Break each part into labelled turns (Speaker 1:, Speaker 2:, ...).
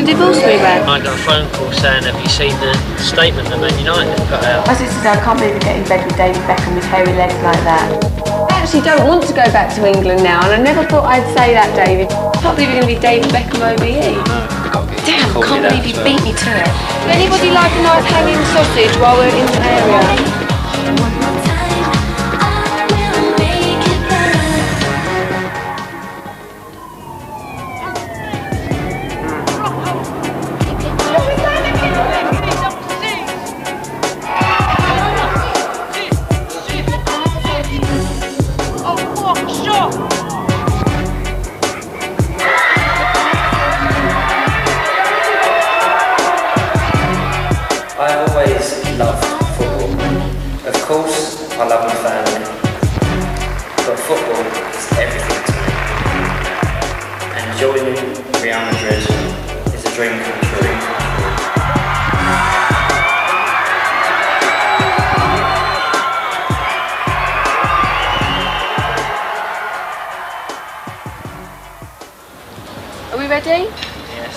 Speaker 1: going to divorce me, Red?
Speaker 2: I got a phone call saying, have you seen the statement that Man United put out?
Speaker 1: My sister said, I can't believe you're getting in bed with David Beckham with hairy legs like that. I actually don't want to go back to England now, and I never thought I'd say that, David. I can't believe you're going to be David Beckham over here. Damn, I can't believe you beat me to it. Would anybody like a nice hanging sausage while we're in the area?
Speaker 3: I love my family, but football is everything to me. And joining Real Madrid is a dream come true.
Speaker 1: Are we ready?
Speaker 2: Yes.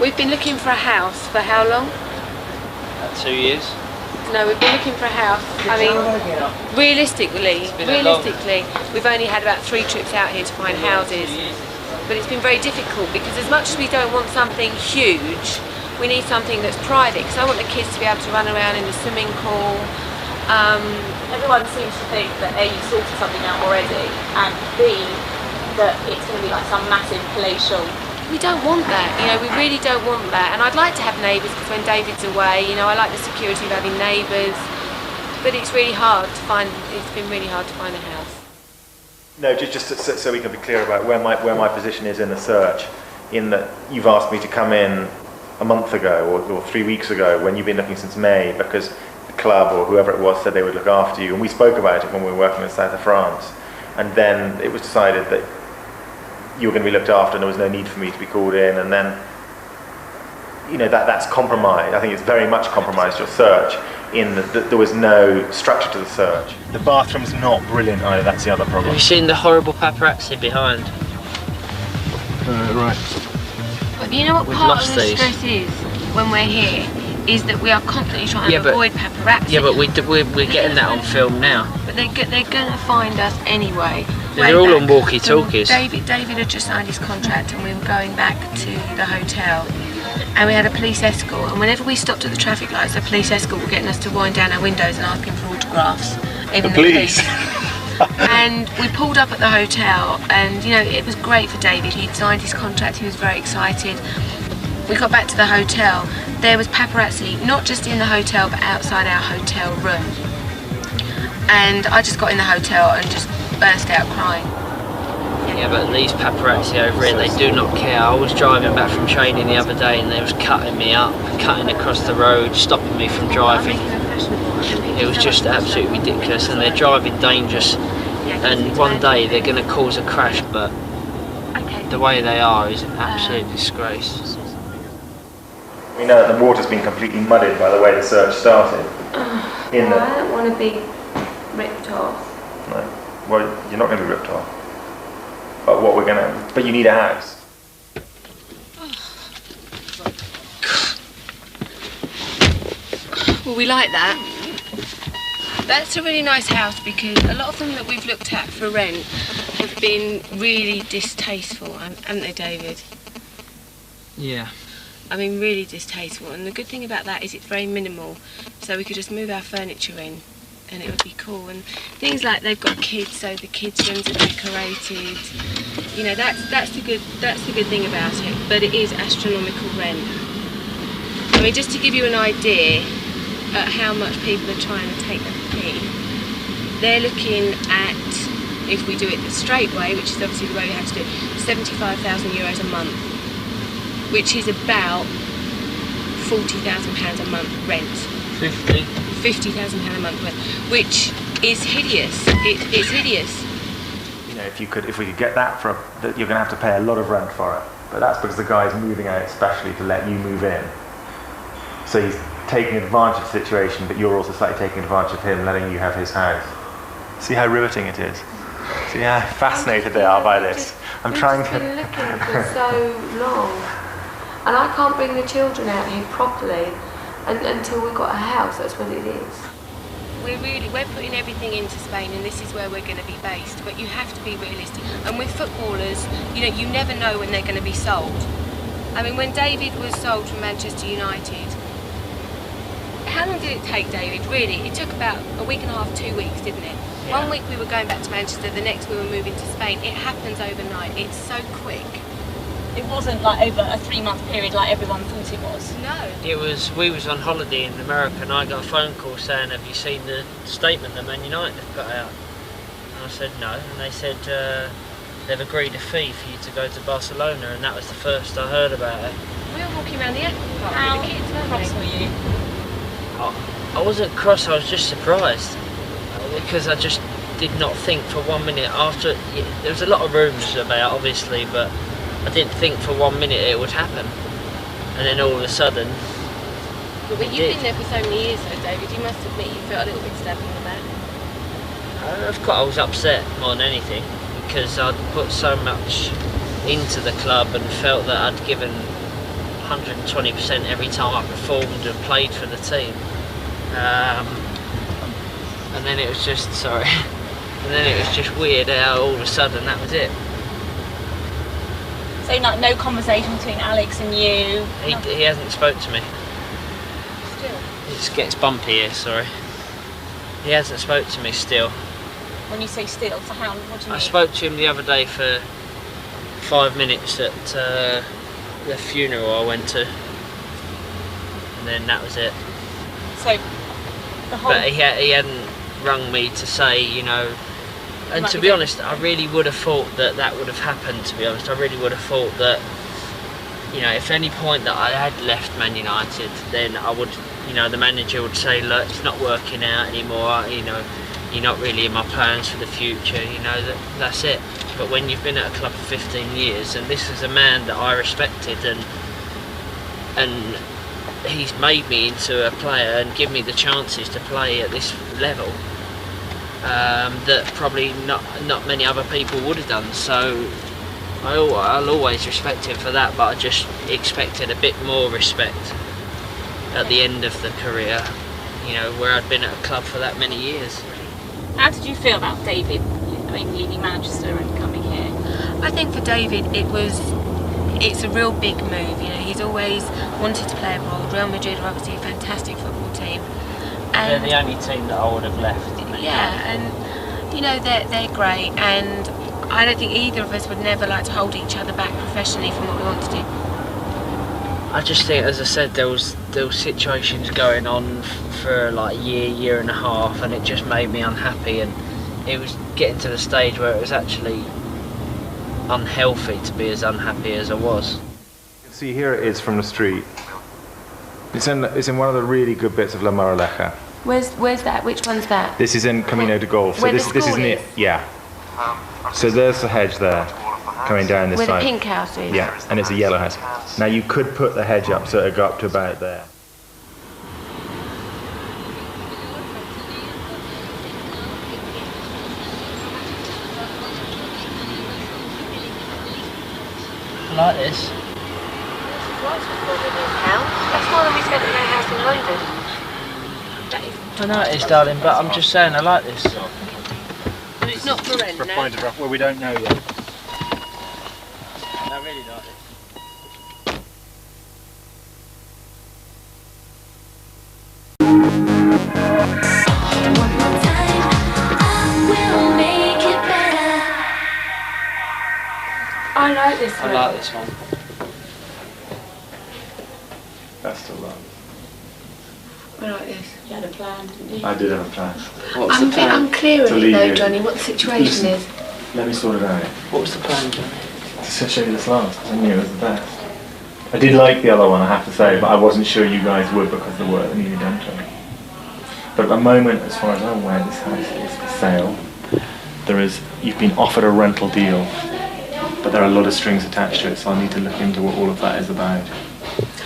Speaker 1: We've been looking for a house for how long?
Speaker 2: About 2 years.
Speaker 1: No, we've been looking for a house. I mean, realistically, we've only had about 3 trips out here to find houses. But it's been very difficult because as much as we don't want something huge, we need something that's private. Because I want the kids to be able to run around in the swimming pool.
Speaker 4: Everyone seems to think that A, you sorted something out already, and B, that it's going to be like some massive palatial.
Speaker 1: We don't want that, you know, we really don't want that. And I'd like to have neighbours because when David's away, you know, I like the security of having neighbours. But it's really hard to find, it's been really hard to find a house.
Speaker 5: No, just so we can be clear about where my position is in the search, in that you've asked me to come in a month ago or 3 weeks ago when you've been looking since May because the club or whoever it was said they would look after you, and we spoke about it when we were working in the south of France, and then it was decided that you were going to be looked after and there was no need for me to be called in, and then, you know, that's compromised. I think it's very much compromised your search in that there was no structure to the search. The bathroom's not brilliant either, that's the other problem.
Speaker 2: Have you seen the horrible paparazzi behind?
Speaker 5: Right.
Speaker 1: But you know what part of the stress is when we're here? Is that we are constantly trying to avoid paparazzi.
Speaker 2: Yeah, but we're getting that on film now.
Speaker 1: But they're going to find us anyway.
Speaker 2: They're all on walkie-talkies.
Speaker 1: David had just signed his contract and we were going back to the hotel. And we had a police escort, and whenever we stopped at the traffic lights, the police escort were getting us to wind down our windows and asking for autographs. Even the police. And we pulled up at the hotel, and you know, it was great for David. He'd signed his contract, he was very excited. We got back to the hotel, there was paparazzi, not just in the hotel, but outside our hotel room. And I just got in the hotel and just burst out crying.
Speaker 2: Yeah, but these paparazzi over here, they do not care. I was driving back from training the other day and they was cutting me up, cutting across the road, stopping me from driving. It was just absolutely ridiculous, and they're driving dangerous, and one day they're going to cause a crash, but the way they are is an absolute disgrace.
Speaker 5: We know that the water's been completely muddied by the way the search started.
Speaker 1: I don't want to be ripped off.
Speaker 5: No. Well, you're not going to be ripped off. But you need a house.
Speaker 1: Well, we like that. That's a really nice house because a lot of them that we've looked at for rent have been really distasteful, haven't they, David?
Speaker 2: Yeah.
Speaker 1: I mean, really distasteful. And the good thing about that is it's very minimal, so we could just move our furniture in and it would be cool. And things like they've got kids, so the kids' rooms are decorated. You know, that's the good thing about it. But it is astronomical rent. I mean, just to give you an idea at how much people are trying to take the fee, they're looking at, if we do it the straight way, which is obviously the way we have to do it, €75,000 a month, which is about £40,000 a month rent.
Speaker 2: 50.
Speaker 1: £50,000 a month rent, which is hideous. It's hideous.
Speaker 5: You know, if we could get that you're going to have to pay a lot of rent for it. But that's because the guy's moving out especially to let you move in. So he's taking advantage of the situation, but you're also slightly taking advantage of him letting you have his house. See how riveting it is? See how fascinated they are by this? I'm trying to...
Speaker 1: I've been looking for so long. And And I can't bring the children out here properly until we've got a house. That's what it is. We're putting everything into Spain, and this is where we're going to be based. But you have to be realistic. And with footballers, you know, you never know when they're going to be sold. I mean, when David was sold from Manchester United, how long did it take, David? Really, it took about a week and a half, 2 weeks, didn't it? Yeah. 1 week we were going back to Manchester, the next we were moving to Spain. It happens overnight. It's so quick.
Speaker 4: It wasn't like over a 3-month period like everyone thought it was.
Speaker 1: No.
Speaker 2: We was on holiday in America, and I got a phone call saying, "Have you seen the statement that Man United have put out?" And I said no, and they said they've agreed a fee for you to go to Barcelona, and that was the first I heard about it.
Speaker 1: We were walking around the apple park
Speaker 4: How
Speaker 1: with the kids, weren't
Speaker 4: cross
Speaker 1: we?
Speaker 4: were you?
Speaker 2: I wasn't cross, I was just surprised, because I just did not think for 1 minute after. There was a lot of rumours about, obviously, but I didn't think for 1 minute it would happen, and then all of a sudden.
Speaker 1: But you've been there for so many years, though, David. You must admit you felt a little bit stabbed in the back.
Speaker 2: I was upset more than anything, because I'd put so much into the club and felt that I'd given 120% every time I performed and played for the team. And then it was just weird how all of a sudden that was it.
Speaker 4: So like no conversation between Alex and you?
Speaker 2: He hasn't spoke to me.
Speaker 1: Still?
Speaker 2: It just gets bumpy here, sorry. He hasn't spoke to me still.
Speaker 4: When you say still, so how, what do you mean?
Speaker 2: I spoke to him the other day for 5 minutes at the funeral I went to, and then that was it.
Speaker 4: So the whole...
Speaker 2: But he hadn't rung me to say, you know, and to be honest, I really would have thought that that would have happened, to be honest. I really would have thought that, you know, if any point that I had left Man United, then I would, you know, the manager would say, look, it's not working out anymore, you know, you're not really in my plans for the future, you know, that's it. But when you've been at a club for 15 years, and this is a man that I respected, and he's made me into a player and given me the chances to play at this level, that probably not many other people would have done. So I'll always respect him for that, but I just expected a bit more respect at the end of the career, you know, where I'd been at a club for that many years.
Speaker 4: How did you feel about David, I mean, leaving Manchester and coming here?
Speaker 1: I think for David it's a real big move. You know, he's always wanted to play abroad. Real Madrid are obviously a fantastic football team. And
Speaker 2: they're the only team that I would have left.
Speaker 1: Yeah, and you know, they're great, and I don't think either of us would never like to hold each other back professionally from what we want to do.
Speaker 2: I just think, as I said, there was situations going on for like a year and a half, and it just made me unhappy, and it was getting to the stage where it was actually unhealthy to be as unhappy as I was.
Speaker 5: See, here it is from the street. It's in one of the really good bits of La Moraleja.
Speaker 1: Where's that? Which one's that?
Speaker 5: This is in Camino de Golf. So
Speaker 1: where
Speaker 5: this is near, yeah. So there's the hedge there, coming down this
Speaker 1: where
Speaker 5: side.
Speaker 1: the pink house is.
Speaker 5: Yeah, and it's a yellow house. Now you could put the hedge up so it'd go up to about there.
Speaker 2: I like this.
Speaker 1: That's more than we spent in our house in London.
Speaker 2: I know it is, darling, but I'm just saying I like this.
Speaker 1: And it's not for rent, no?
Speaker 5: Well, we don't know yet.
Speaker 2: I really like this.
Speaker 1: I like this one.
Speaker 2: I like this one.
Speaker 5: That's still right.
Speaker 1: I like this.
Speaker 4: You had a plan, didn't you?
Speaker 5: I did have a plan.
Speaker 2: What was the plan?
Speaker 1: I'm clear
Speaker 5: To
Speaker 1: of it
Speaker 5: leave
Speaker 1: though,
Speaker 5: you.
Speaker 1: Johnny, what the situation is.
Speaker 5: Let me sort it out.
Speaker 2: What was the plan, Johnny?
Speaker 5: To show you this last, because I knew it was the best. I did like the other one, I have to say, but I wasn't sure you guys would because of the work that needed done to it. But at the moment, as far as I'm aware, this house is for sale. You've been offered a rental deal, but there are a lot of strings attached to it, so I'll need to look into what all of that is about.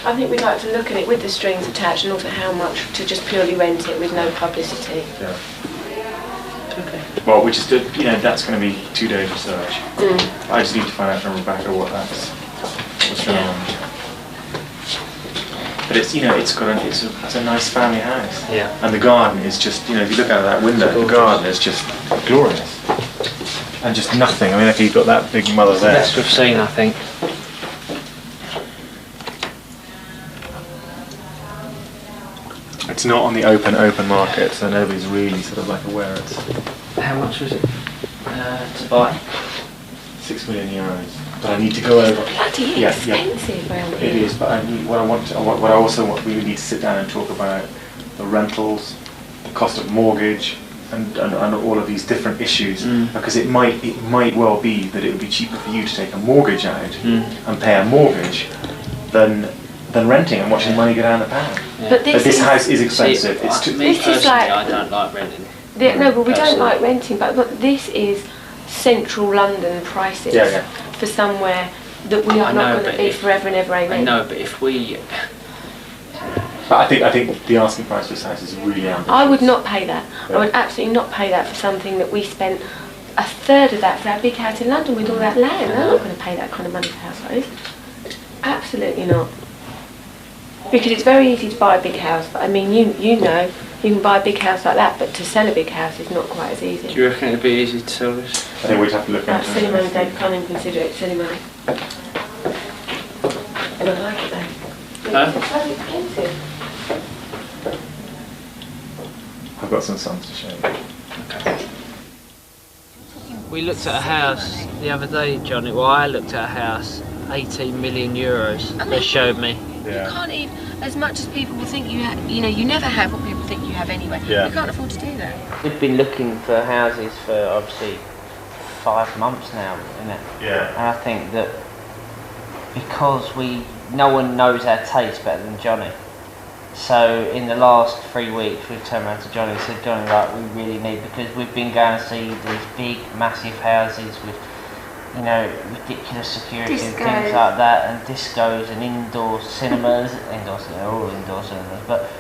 Speaker 1: I think we'd like to look at it with the strings attached and also how much to just purely rent it with no publicity.
Speaker 5: Yeah.
Speaker 2: Okay.
Speaker 5: Well, we just did, you know, that's going to be 2 days research. I just need to find out from Rebecca what's going on. But it's, you know, it's a nice family house.
Speaker 2: Yeah.
Speaker 5: And the garden is just, you know, if you look out of that window, the garden is just glorious. And just nothing. I mean, okay, you've got that big mother there.
Speaker 2: Best we've seen, I think.
Speaker 5: It's not on the open market, so nobody's really sort of like aware it's
Speaker 2: How much was it to buy?
Speaker 5: 6 million euros. But I need to go over.
Speaker 1: Bloody expensive around
Speaker 5: It
Speaker 1: here.
Speaker 5: is, but I need, what I also want, we need to sit down and talk about the rentals, the cost of mortgage, and all of these different issues, because it might well be that it would be cheaper for you to take a mortgage out and pay a mortgage than renting and watching money go down the pan.
Speaker 2: Yeah.
Speaker 1: But
Speaker 5: This house is expensive.
Speaker 2: See,
Speaker 5: It's too.
Speaker 2: me
Speaker 1: This is
Speaker 2: personally,
Speaker 1: like-
Speaker 2: I don't like renting.
Speaker 1: No, but we don't
Speaker 2: Personally.
Speaker 1: like renting, but this is central London prices for somewhere that we are
Speaker 2: I
Speaker 1: not
Speaker 2: know,
Speaker 1: going to
Speaker 2: but
Speaker 1: be
Speaker 2: if-
Speaker 1: forever and ever, amen.
Speaker 2: I know, but if we...
Speaker 5: But I think the asking price for this house is really ambitious.
Speaker 1: I would not pay that.
Speaker 5: Yeah.
Speaker 1: I would absolutely not pay that for something that we spent a third of that for our big house in London with all that land. I'm not going to pay that kind of money for a house like this. Absolutely not. Because it's very easy to buy a big house, but I mean, you know, you can buy a big house like that, but to sell a big house is not quite as easy.
Speaker 2: Do you reckon it'd be easy to sell this?
Speaker 5: I think we'd have to look
Speaker 1: That's
Speaker 5: into
Speaker 1: silly money,
Speaker 5: it.
Speaker 1: Dave. Can't even consider it silly money. And I like it though.
Speaker 2: Huh?
Speaker 1: It's so expensive.
Speaker 5: I've got some sums to show you.
Speaker 2: We looked at a house the other day, Johnny. Well, I looked at a house, 18 million euros. They showed me.
Speaker 1: You can't even, as much as people will think you have, you know, you never have what people think you have anyway.
Speaker 5: Yeah.
Speaker 1: You can't afford to do that.
Speaker 2: We've been looking for houses for obviously 5 months now, isn't it?
Speaker 5: Yeah.
Speaker 2: And I think that because no one knows our taste better than Johnny. So in the last 3 weeks, we've turned around to Johnny and said, Johnny, like, we really need, because we've been going to see these big, massive houses with, you know, ridiculous security and things like that, and discos and indoor cinemas, all indoor cinemas, but...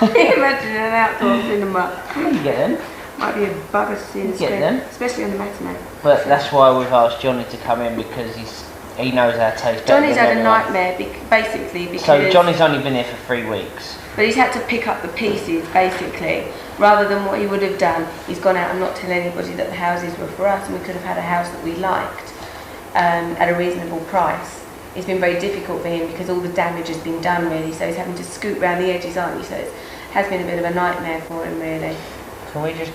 Speaker 6: Imagine an outdoor cinema.
Speaker 2: You get them.
Speaker 6: Might be a bugger to see the
Speaker 2: Get
Speaker 6: screen,
Speaker 2: them.
Speaker 6: especially on the matinee.
Speaker 2: But that's why we've asked Johnny to come in, because he knows our taste better
Speaker 6: Johnny's
Speaker 2: than
Speaker 6: had a
Speaker 2: anyone.
Speaker 6: nightmare, basically, because...
Speaker 2: So Johnny's only been here for 3 weeks.
Speaker 6: But he's had to pick up the pieces, basically. Rather than what he would have done, he's gone out and not told anybody that the houses were for us, and we could have had a house that we liked at a reasonable price. It's been very difficult for him because all the damage has been done, really, so he's having to scoot round the edges, aren't you? So it has been a bit of a nightmare for him, really.
Speaker 2: Can we just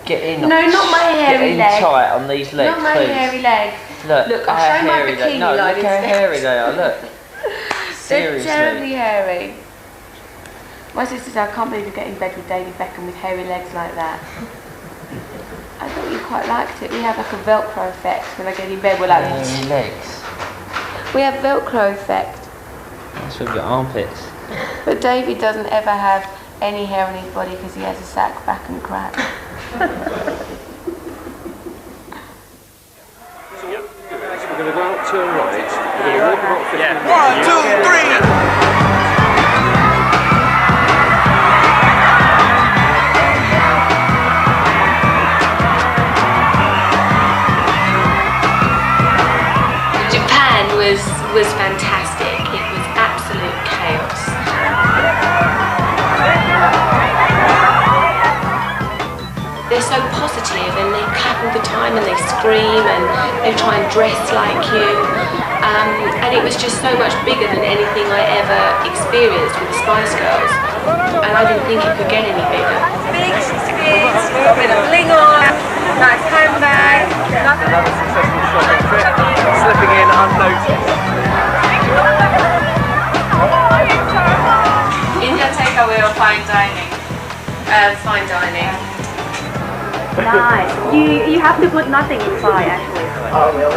Speaker 2: get in?
Speaker 6: No, not my hairy
Speaker 2: get in
Speaker 6: leg.
Speaker 2: tight on these legs,
Speaker 6: Not my
Speaker 2: please.
Speaker 6: hairy legs.
Speaker 2: Look,
Speaker 6: I'll
Speaker 2: how
Speaker 6: show my
Speaker 2: hairy
Speaker 6: bikini
Speaker 2: No,
Speaker 6: line
Speaker 2: look how
Speaker 6: instead.
Speaker 2: hairy they are. Look.
Speaker 6: They're
Speaker 2: Seriously.
Speaker 6: terribly hairy. My sister said, I can't believe you get in bed with David Beckham with hairy legs like that. I thought you quite liked it. We have like a Velcro effect when I get in bed. We're like,
Speaker 2: Hairy legs.
Speaker 6: we have Velcro effect.
Speaker 2: That's what we've got armpits.
Speaker 6: But David doesn't ever have any hair on his body because he has a sack back and crack.
Speaker 7: We're going to go out, turn right, we're going to walk about 50 minutes.
Speaker 8: 1, 2, 3!
Speaker 1: Japan was fantastic. It was absolute chaos. They're so positive and they clap all the time and they scream and they try and dress like you. And it was just so much bigger than anything I ever experienced with the Spice Girls. And I didn't think it could get any bigger.
Speaker 6: Big skis, got a bit of bling on, nice handbag, nothing.
Speaker 7: Another successful shopping trip, slipping in unnoticed.
Speaker 1: Indian takeaway or fine dining? Fine dining.
Speaker 4: Nice. You have to put nothing inside actually.
Speaker 7: Oh, really?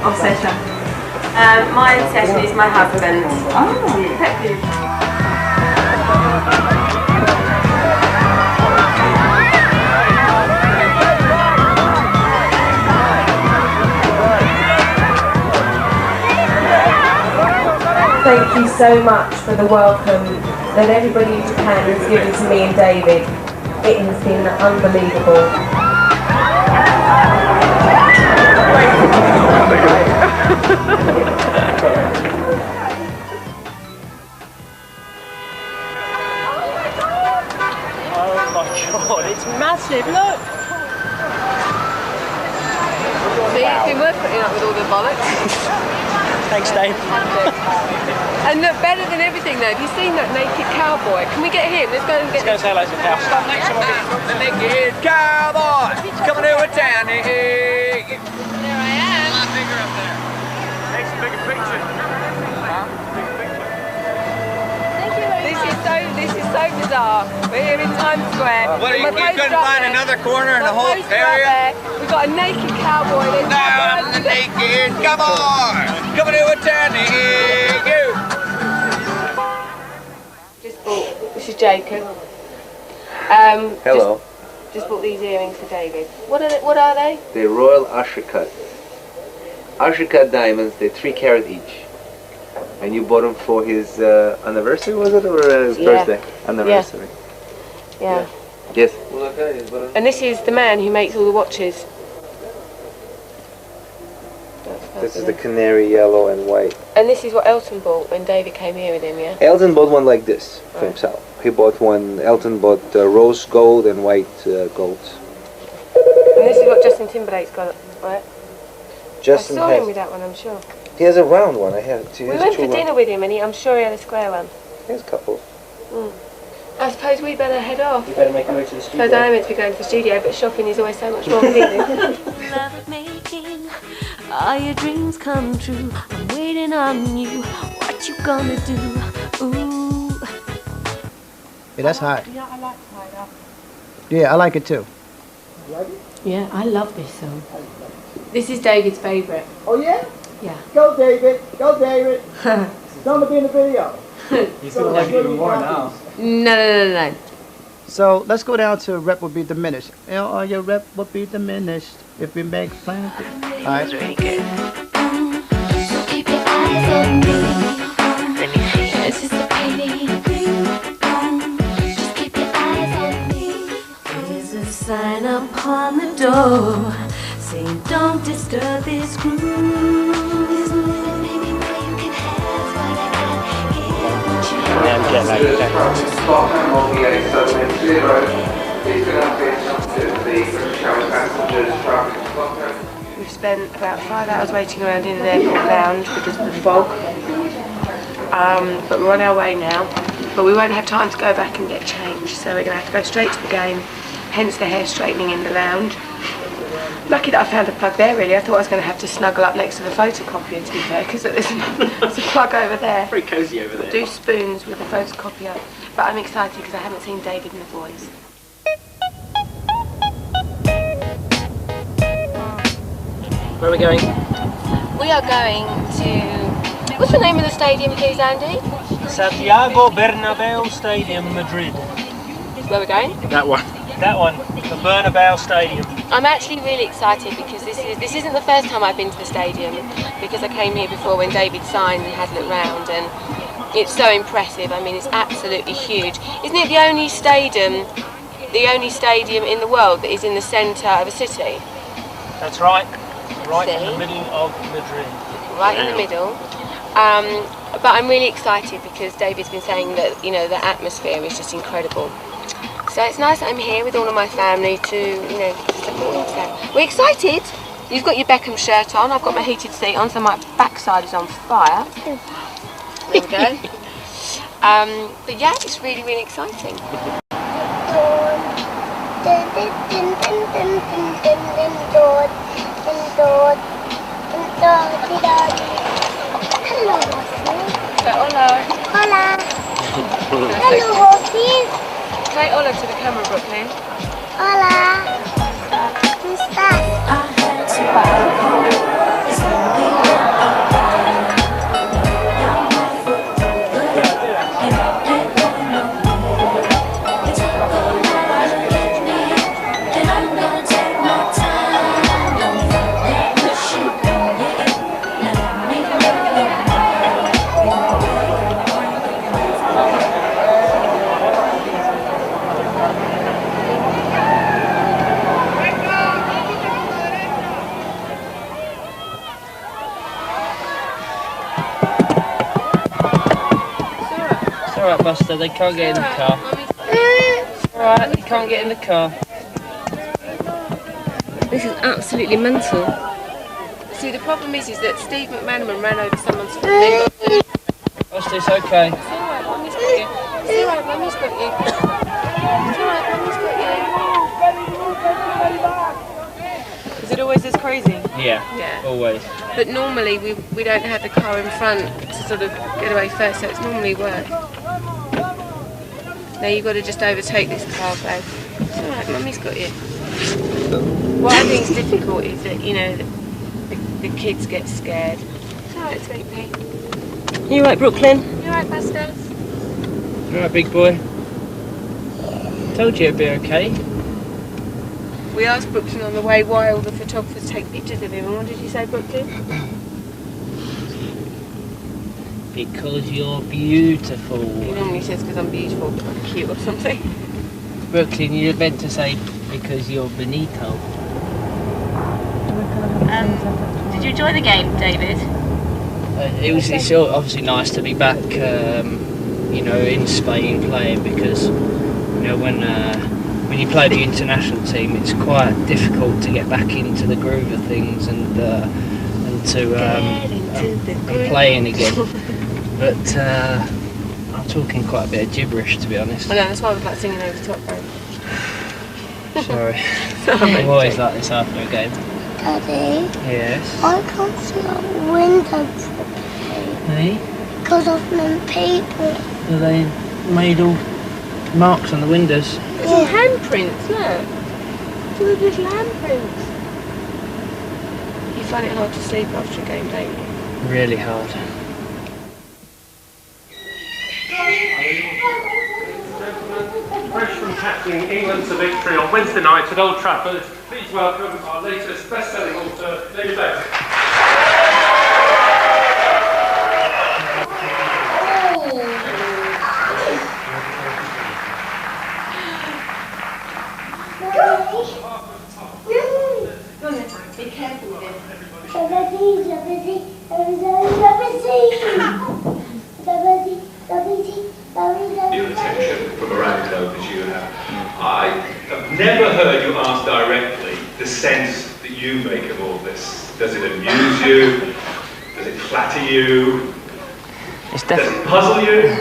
Speaker 6: Obsession. My obsession is my husband.
Speaker 9: Thank you so much for the welcome that everybody in Japan has given to me and David. It has been unbelievable.
Speaker 8: massive, look! See, it's been worth putting up with all the bollocks.
Speaker 10: Thanks, Dave.
Speaker 8: And look, better than everything though, have you seen that naked cowboy? Can we get him? Let's go and get him.
Speaker 10: Let's go say hello to the cow. Stop next to
Speaker 7: The naked cowboy coming to a town. There
Speaker 8: I am.
Speaker 7: my finger up there.
Speaker 10: Takes a bigger picture.
Speaker 8: This is so bizarre. We're here in Times Square.
Speaker 7: What, you couldn't find another corner in the whole area?
Speaker 8: We've got a naked cowboy.
Speaker 7: I'm the naked cowboy coming to a town.
Speaker 8: Just bought. This is Jacob.
Speaker 11: Hello.
Speaker 8: Just bought these earrings for David. What are they?
Speaker 11: They're Royal Ashercut. Ashercut diamonds, they're 3 carat each. And you bought them for his anniversary, was it? Or his birthday? Anniversary.
Speaker 8: Yeah.
Speaker 11: Yes.
Speaker 8: And this is the man who makes all the watches.
Speaker 11: This is the canary yellow and white.
Speaker 8: And this is what Elton bought when David came here with him, yeah?
Speaker 11: Elton bought one like this for himself. He bought one, Elton bought rose gold and white gold.
Speaker 8: And this is what Justin Timberlake's got, right?
Speaker 11: Justin
Speaker 8: I saw
Speaker 11: has,
Speaker 8: him with that one, I'm sure.
Speaker 11: he has a round one, I have two.
Speaker 8: We went for dinner with him and I'm sure he had a square one.
Speaker 11: He has a couple.
Speaker 8: I suppose we better head off.
Speaker 10: You better make your way to the studio.
Speaker 8: Because I am meant to be going to the studio, but shopping is always so much more appealing.
Speaker 12: Love making, all your dreams come true. I'm waiting on you. What you gonna do? Ooh.
Speaker 10: Yeah, that's hot.
Speaker 8: Yeah, I like Tied Up.
Speaker 10: Yeah, I like it too.
Speaker 8: Yeah, I love this song. This is David's favourite.
Speaker 13: Oh yeah?
Speaker 8: Yeah.
Speaker 13: Go David, go David. It's going to be in the video.
Speaker 10: He's gonna like it even more now.
Speaker 8: No.
Speaker 10: So let's go down to rep will be diminished. Your rep will be diminished if we make plans. Alright.
Speaker 12: So keep your eyes on me. Let me see. This is the painting. Just keep your eyes on me. There's a sign upon the door saying don't disturb this groove. There's no limit, baby, where you can have what I got. Get what you want.
Speaker 10: Yeah, I'm getting like
Speaker 8: We've spent about 5 hours waiting around in an airport lounge because of the fog. But we're on our way now. But we won't have time to go back and get changed, so we're going to have to go straight to the game, hence the hair straightening in the lounge. Lucky that I found a plug there, really. I thought I was going to have to snuggle up next to the photocopier, to be fair, because there's a plug over there.
Speaker 10: Very cosy over there.
Speaker 8: Do spoons with the photocopier. But I'm excited because I haven't seen David and the boys.
Speaker 2: Where are we going?
Speaker 8: We are going to... What's the name of the stadium, please, Andy?
Speaker 14: Santiago Bernabeu Stadium, Madrid.
Speaker 8: Where are we going?
Speaker 2: That one.
Speaker 14: That one, the Bernabeu Stadium.
Speaker 8: I'm actually really excited because this isn't the first time I've been to the stadium, because I came here before when David signed and had a look round, and it's so impressive. I mean, it's absolutely huge. Isn't it the only stadium in the world that is in the centre of a city?
Speaker 14: That's right. Right in the middle of Madrid.
Speaker 8: Right in the middle. But I'm really excited because David's been saying that, you know, the atmosphere is just incredible. So it's nice that I'm here with all of my family to, you know, support him today. We're excited. You've got your Beckham shirt on. I've got my heated seat on, so my backside is on fire. There we go. But yeah, it's really, really exciting. Hola.
Speaker 12: Hola.
Speaker 8: Hello,
Speaker 12: horses.
Speaker 8: Say hola to the camera, Brooklyn.
Speaker 12: Hola.
Speaker 2: Alright, Buster, they can't get in the car. Alright, they can't get in the car.
Speaker 1: This is absolutely mental. See, the problem is that Steve McManaman ran over someone's foot.
Speaker 2: What's this? Okay.
Speaker 1: It's alright, Mummy's got you. It's alright, Mummy's got you. It's alright, Mummy's got you. Is it always this crazy?
Speaker 2: Yeah.
Speaker 1: Yeah.
Speaker 2: Always.
Speaker 1: But normally we don't have the car in front to sort of get away first, so it's normally worse. Now you've got to just overtake this car, babe. It's alright, Mummy's got you. What I think is difficult is that, you know, the kids get scared. It's alright, sweetie.
Speaker 9: You right, Brooklyn?
Speaker 1: You alright, Buster?
Speaker 2: You alright, big boy? Told you it'd be okay.
Speaker 1: We asked Brooklyn on the way why all the photographers take pictures of him, and what did you say, Brooklyn?
Speaker 2: Because you're beautiful.
Speaker 1: He normally says because I'm beautiful, but I'm cute or something.
Speaker 2: Brooklyn, you're meant to say because you're bonito.
Speaker 4: Did you enjoy the game, David?
Speaker 2: It's obviously nice to be back, you know, in Spain playing, because, you know, when you play the international team, it's quite difficult to get back into the groove of things and to and playing again. But I'm talking quite a bit of gibberish, to be honest.
Speaker 1: I know, that's why I was like singing over the top, right?
Speaker 2: Sorry. I'm always like this after a game.
Speaker 15: Daddy?
Speaker 2: Yes?
Speaker 15: I can't see the windows
Speaker 2: Hey?
Speaker 15: because of them people.
Speaker 2: Are they made all marks on the windows?
Speaker 1: It's all handprints, look. It's all little handprints. You find it hard to sleep after a game, don't you?
Speaker 2: Really hard.
Speaker 14: Fresh from tackling England to victory on Wednesday night at Old Trafford. Please welcome our latest best-selling author, David Beckham.
Speaker 15: Be careful with him.
Speaker 7: Your attention from around the globe as you have. I have never heard you ask directly the sense that you make of all this. Does it amuse you? Does it flatter you? Does it puzzle you?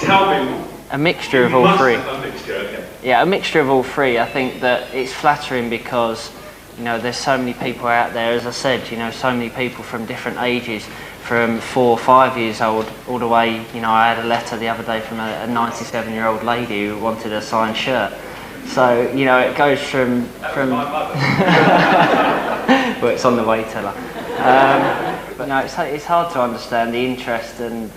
Speaker 7: Tell me.
Speaker 2: A mixture of all three.
Speaker 7: A mixture, okay.
Speaker 2: Yeah, a mixture of all three. I think that it's flattering because, you know, there's so many people out there, as I said, you know, so many people from different ages, from 4 or 5 years old all the way, you know, I had a letter the other day from a 97-year-old lady who wanted a signed shirt. So, you know, it goes from well, it's on the way, tell her. But no, it's hard to understand the interest and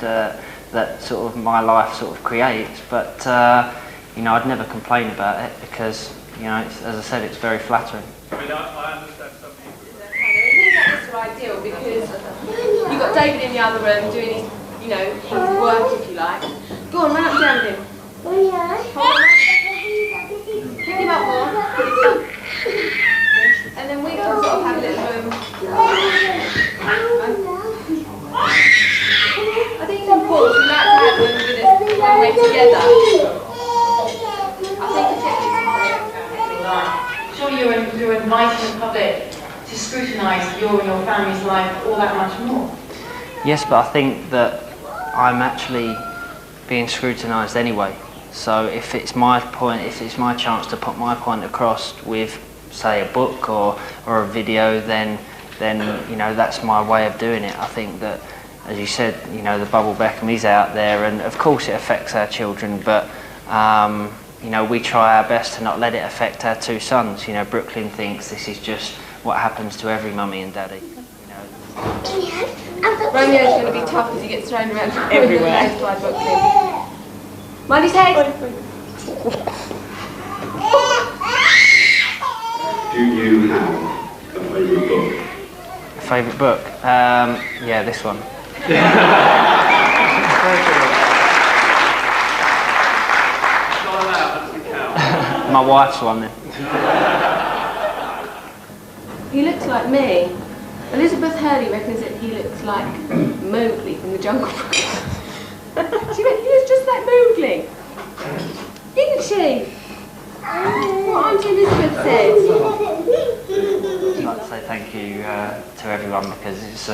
Speaker 2: that sort of my life sort of creates, but you know, I'd never complain about it because, you know, it's, as I said, it's very flattering.
Speaker 14: I mean, I understand something.
Speaker 8: I think that's ideal because you've got David in the other room doing his, you know, his work, if you like. Go on, run up and down with him. Hold on. Pick him up more. And then we can sort of have a little room. I think it's important for that to happen when we're together. I think it's
Speaker 16: Sure, you're inviting the public to scrutinise your and your family's life all that much more.
Speaker 2: Yes, but I think that I'm actually being scrutinised anyway. So if it's my point, if it's my chance to put my point across with, say, a book or a video, then you know, that's my way of doing it. I think that, as you said, you know, the bubble Beckham is out there, and of course it affects our children, but you know, we try our best to not let it affect our 2 sons. You know, Brooklyn thinks this is just what happens to every mummy and daddy. You know.
Speaker 8: Romeo's going to be tough as he gets thrown around
Speaker 1: everywhere.
Speaker 8: By Brooklyn. Mind his head.
Speaker 7: Do you have a favourite book?
Speaker 2: Favourite book? Yeah, this one. My wife's one then.
Speaker 8: He looks like me. Elizabeth Hurley reckons that he looks like Mowgli from the Jungle Book. She went, he was just like Mowgli. Isn't she? What Auntie Elizabeth said.
Speaker 17: I'd like to say thank you to everyone because it's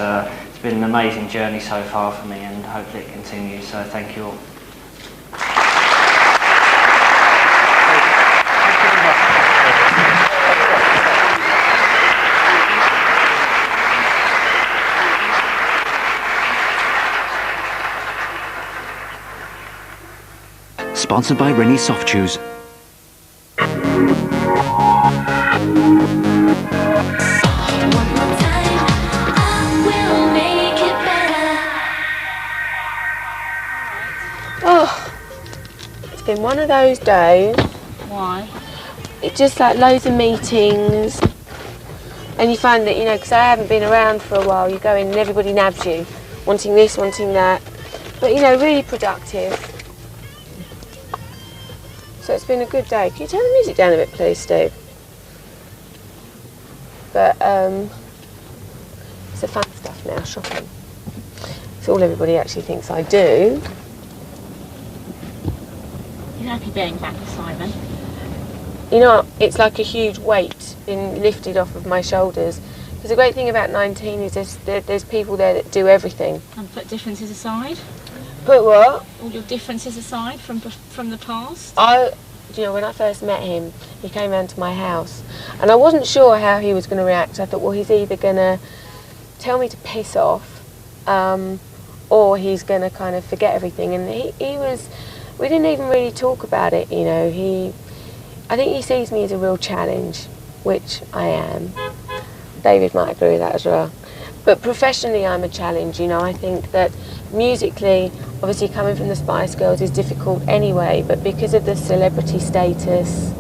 Speaker 17: been an amazing journey so far for me and hopefully it continues, so thank you all.
Speaker 18: Sponsored by Rennie Soft Chews.
Speaker 8: Oh, it's been one of those days.
Speaker 4: Why?
Speaker 8: It's just like loads of meetings, and you find that, you know, because I haven't been around for a while, you go in and everybody nabs you, wanting this, wanting that, but you know, really productive. So it's been a good day. Can you turn the music down a bit, please, Steve? But it's the fun stuff now, shopping. It's all everybody actually thinks I do.
Speaker 4: You're happy being back with Simon?
Speaker 8: You know, it's like a huge weight being lifted off of my shoulders. Because the great thing about 19 is there's people there that do everything.
Speaker 4: And put differences aside?
Speaker 8: Put what?
Speaker 4: All your differences aside from the past?
Speaker 8: You know, when I first met him, he came round to my house. And I wasn't sure how he was going to react. I thought, well, he's either going to tell me to piss off, or he's going to kind of forget everything. And he was... We didn't even really talk about it, you know. I think he sees me as a real challenge, which I am. David might agree with that as well. But professionally, I'm a challenge, you know. I think that musically, obviously coming from the Spice Girls is difficult anyway, but because of the celebrity status,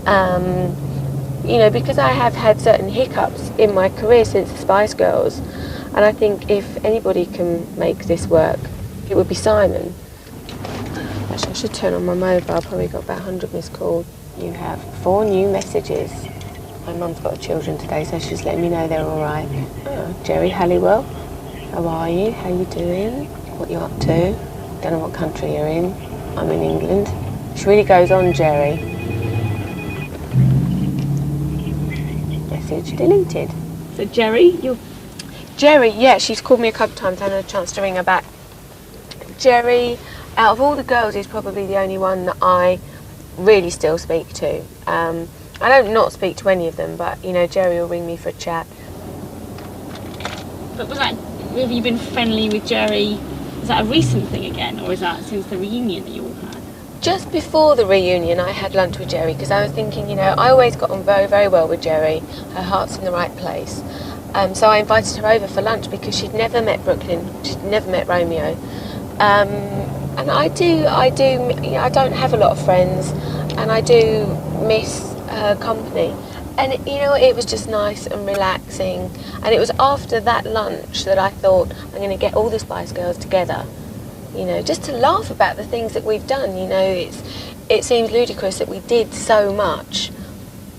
Speaker 8: you know, because I have had certain hiccups in my career since the Spice Girls, and I think if anybody can make this work, it would be Simon. Actually, I should turn on my mobile. Probably got about 100 missed calls. You have 4 new messages. My mum's got children today, so she's letting me know they're all right. Oh, Jerry Halliwell, how are you? How you doing? What you up to? Don't know what country you're in. I'm in England. She really goes on, Jerry. Message deleted.
Speaker 4: So Jerry,
Speaker 8: Jerry, yeah, she's called me a couple of times. I had a chance to ring her back. Jerry, out of all the girls, is probably the only one that I really still speak to. I don't not speak to any of them, but you know, Jerry will ring me for a chat.
Speaker 4: But have you been friendly with Jerry? Is that a recent thing again, or is that since the reunion that you all had?
Speaker 8: Just before the reunion, I had lunch with Jerry because I was thinking, you know, I always got on very, very well with Jerry. Her heart's in the right place. So I invited her over for lunch because she'd never met Brooklyn, she'd never met Romeo. And I don't have a lot of friends, and I do miss her company. And you know, it was just nice and relaxing. And it was after that lunch that I thought, I'm going to get all the Spice Girls together, you know, just to laugh about the things that we've done. You know, it seems ludicrous that we did so much.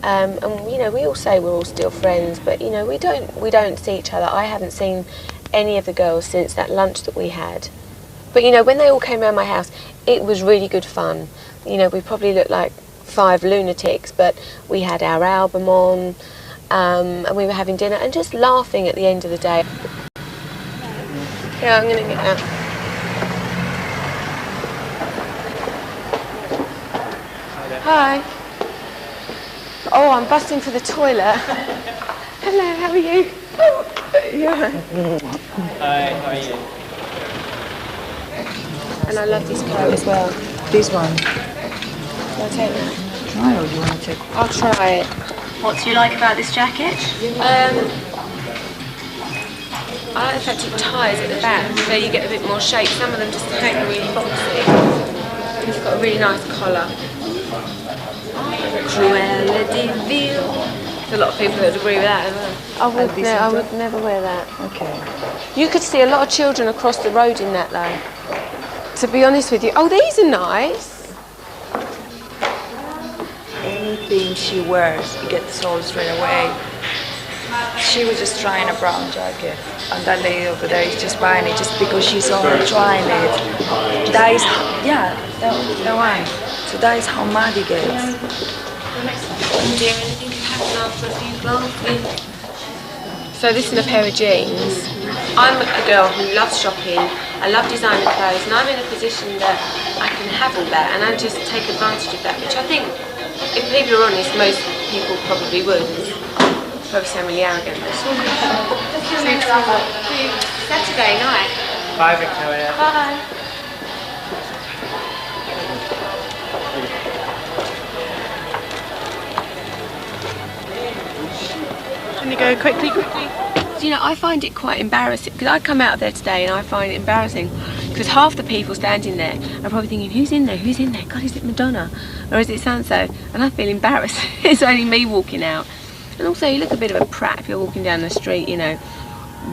Speaker 8: And you know, we all say we're all still friends, but you know, we don't see each other. I haven't seen any of the girls since that lunch that we had. But you know, when they all came around my house, it was really good fun. You know, we probably looked like 5 lunatics, but we had our album on, and we were having dinner and just laughing at the end of the day. Yeah, I'm going to get out. Hi. Oh, I'm busting for the toilet. Hello, how are you? Yeah.
Speaker 2: Hi, how are you?
Speaker 8: And I love this coat as well.
Speaker 19: This one.
Speaker 8: Can I take that?
Speaker 19: Try, or do you want to take?
Speaker 8: I'll try it.
Speaker 4: What do you like about this jacket?
Speaker 8: I like the fact it ties at the back, so you get a bit more shape. Some of them just hang really boxy. It's got a really nice collar. Cruella de Vil. There's a lot of people that would agree with that as well. I would never wear that.
Speaker 19: Okay.
Speaker 8: You could see a lot of children across the road in that though. To be honest with you. Oh, these are nice.
Speaker 19: Anything she wears, it gets sold straight away. She was just trying a brown jacket, and that lady over there is just buying it just because she saw her trying it. That is, yeah, that one. So that is how mad it gets.
Speaker 1: Dear, anything could happen after a few glasses. So this is a pair of jeans. I'm a girl who loves shopping, I love designer clothes, and I'm in a position that I can have all that, and I just take advantage of that, which I think, if people are honest, most people probably would. Probably sound really arrogant, but Saturday night.
Speaker 2: Bye, Victoria.
Speaker 1: Bye. Can you go quickly? You know, I find it quite embarrassing, because I come out of there today and I find it embarrassing because half the people standing there are probably thinking, who's in there, who's in there? God, is it Madonna or is it so-and-so? And I feel embarrassed. It's only me walking out. And also you look a bit of a prat if you're walking down the street, you know,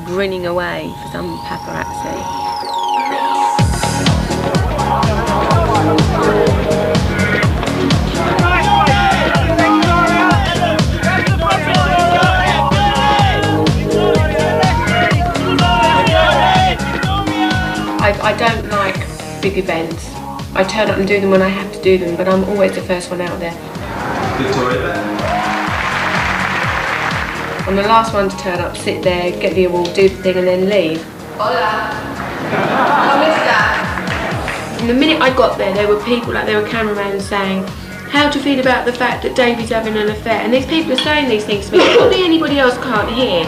Speaker 1: grinning away for some paparazzi. I don't like big events. I turn up and do them when I have to do them, but I'm always the first one out there.
Speaker 7: Victoria Beckham.
Speaker 1: I'm the last one to turn up, sit there, get the award, do the thing and then leave. Hola. ¿Cómo estás? From the minute I got there were people, like there were cameramen saying, how do you feel about the fact that David's having an affair? And these people are saying these things to me, probably anybody else can't hear,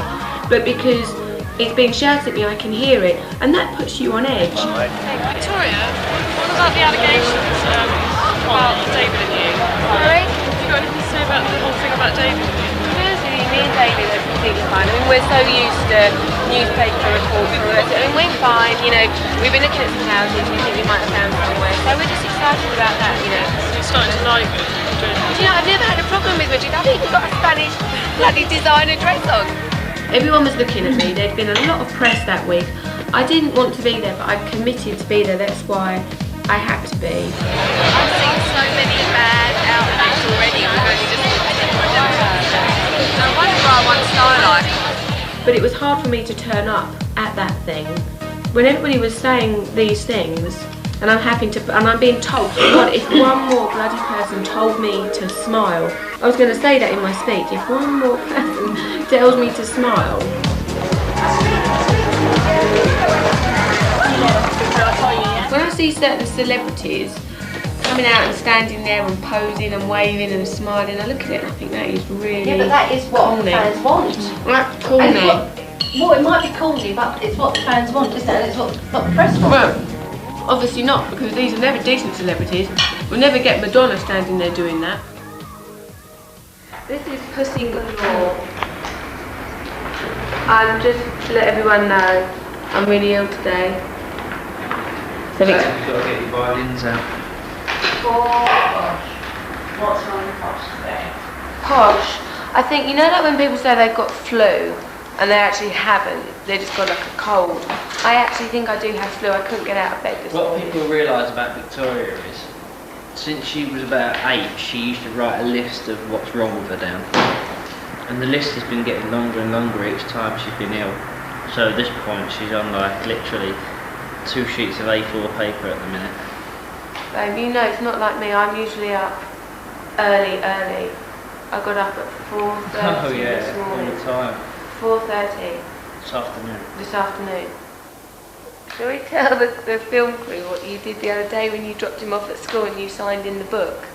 Speaker 1: but because it's being shouted at me, I can hear it, and that puts you on edge.
Speaker 20: Victoria, what about the allegations about David and you?
Speaker 1: Sorry?
Speaker 20: Have you got anything to say about the whole thing about David and you?
Speaker 1: Honestly, me and David are completely fine. I mean, we're so used to newspaper reports and all that. I mean, we're fine, you know, we've been looking at some houses, we think we might have found somewhere, so we're just excited about that, you know.
Speaker 20: So you're starting to like it?
Speaker 1: Do you know, I've never had a problem with Madrid. I've even got a Spanish bloody designer dress on. Everyone was looking at me, there'd been a lot of press that week. I didn't want to be there, but I committed to be there, that's why I had to be.
Speaker 20: I've seen so many bad outfits already, we've only just I wonder why one style like.
Speaker 1: But it was hard for me to turn up at that thing. When everybody was saying these things, and I'm being told, God, if one more bloody person told me to smile, I was going to say that in my speech, if one more person tells me to smile. When I see certain celebrities coming out and standing there and posing and waving and smiling, I look at it and I think that is really
Speaker 21: Yeah, but that is what
Speaker 1: corny.
Speaker 21: fans want.
Speaker 1: That's corny.
Speaker 21: Well, it might be corny, but it's what the fans want, isn't it? It's what the press want.
Speaker 1: Well, obviously not, because these are never decent celebrities. We'll never get Madonna standing there doing that. This is Pussy Galore. I'm just to let everyone know I'm really ill today. So
Speaker 2: You've got to get your violins out.
Speaker 21: Oh gosh. What's wrong with Posh today?
Speaker 1: Posh, I think, you know, like when people say they've got flu and they actually haven't, they just got like a cold. I actually think I do have flu. I couldn't get out of bed this morning.
Speaker 2: What people realise about Victoria is, since she was about 8, she used to write a list of what's wrong with her down. And the list has been getting longer and longer each time she's been ill. So at this point she's on like literally 2 sheets of A4 paper at the minute.
Speaker 1: Babe, you know it's not like me. I'm usually up early. I got up at 4:30
Speaker 2: Oh yeah,
Speaker 1: this
Speaker 2: all
Speaker 1: morning.
Speaker 2: the time.
Speaker 1: 4:30
Speaker 2: This afternoon.
Speaker 1: this afternoon. Shall we tell the film crew what you did the other day when you dropped him off at school and you signed in the book?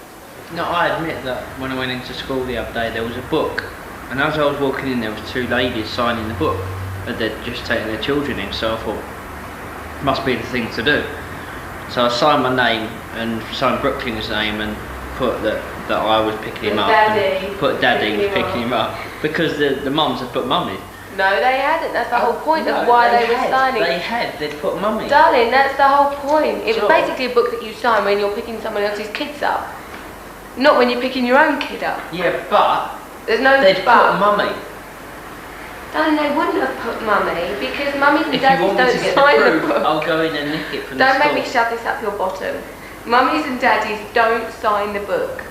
Speaker 2: No, I admit that when I went into school the other day there was a book, and as I was walking in there was 2 ladies signing the book, but they'd just taken their children in, so I thought, must be the thing to do. So I signed my name and signed Brooklyn's name and put that I was picking him up.
Speaker 1: Daddy.
Speaker 2: And put Daddy was picking him up. Because the mums had put Mummy.
Speaker 1: No, they hadn't. That's the whole point of why they were signing.
Speaker 2: They'd put Mummy.
Speaker 1: Darling, that's the whole point. It was basically a book that you sign when you're picking someone else's kids up. Not when you're picking your own kid up.
Speaker 2: Yeah, but
Speaker 1: there's no
Speaker 2: they'd
Speaker 1: but.
Speaker 2: put Mummy.
Speaker 1: Darling, they wouldn't have put Mummy because mummies and
Speaker 2: If you
Speaker 1: daddies
Speaker 2: want me
Speaker 1: don't
Speaker 2: to get
Speaker 1: sign
Speaker 2: the
Speaker 1: the
Speaker 2: proof,
Speaker 1: book.
Speaker 2: I'll go in and nick it from the
Speaker 1: Don't
Speaker 2: store.
Speaker 1: make me shove this up your bottom. Mummies and daddies don't sign the book.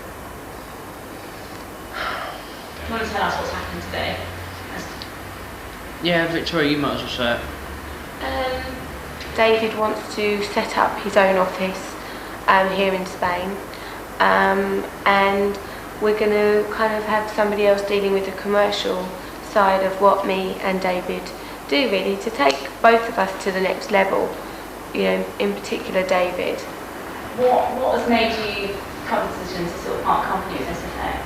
Speaker 4: You want to tell us what's happened today?
Speaker 2: Yeah, Victoria, you might as well say it.
Speaker 1: David wants to set up his own office here in Spain, and
Speaker 6: we're going to kind of have somebody else dealing with the commercial side of what me and David do, really, to take both of us to the next level. You know, in particular David.
Speaker 4: What has made you come to the decision to sort of part company with SFX?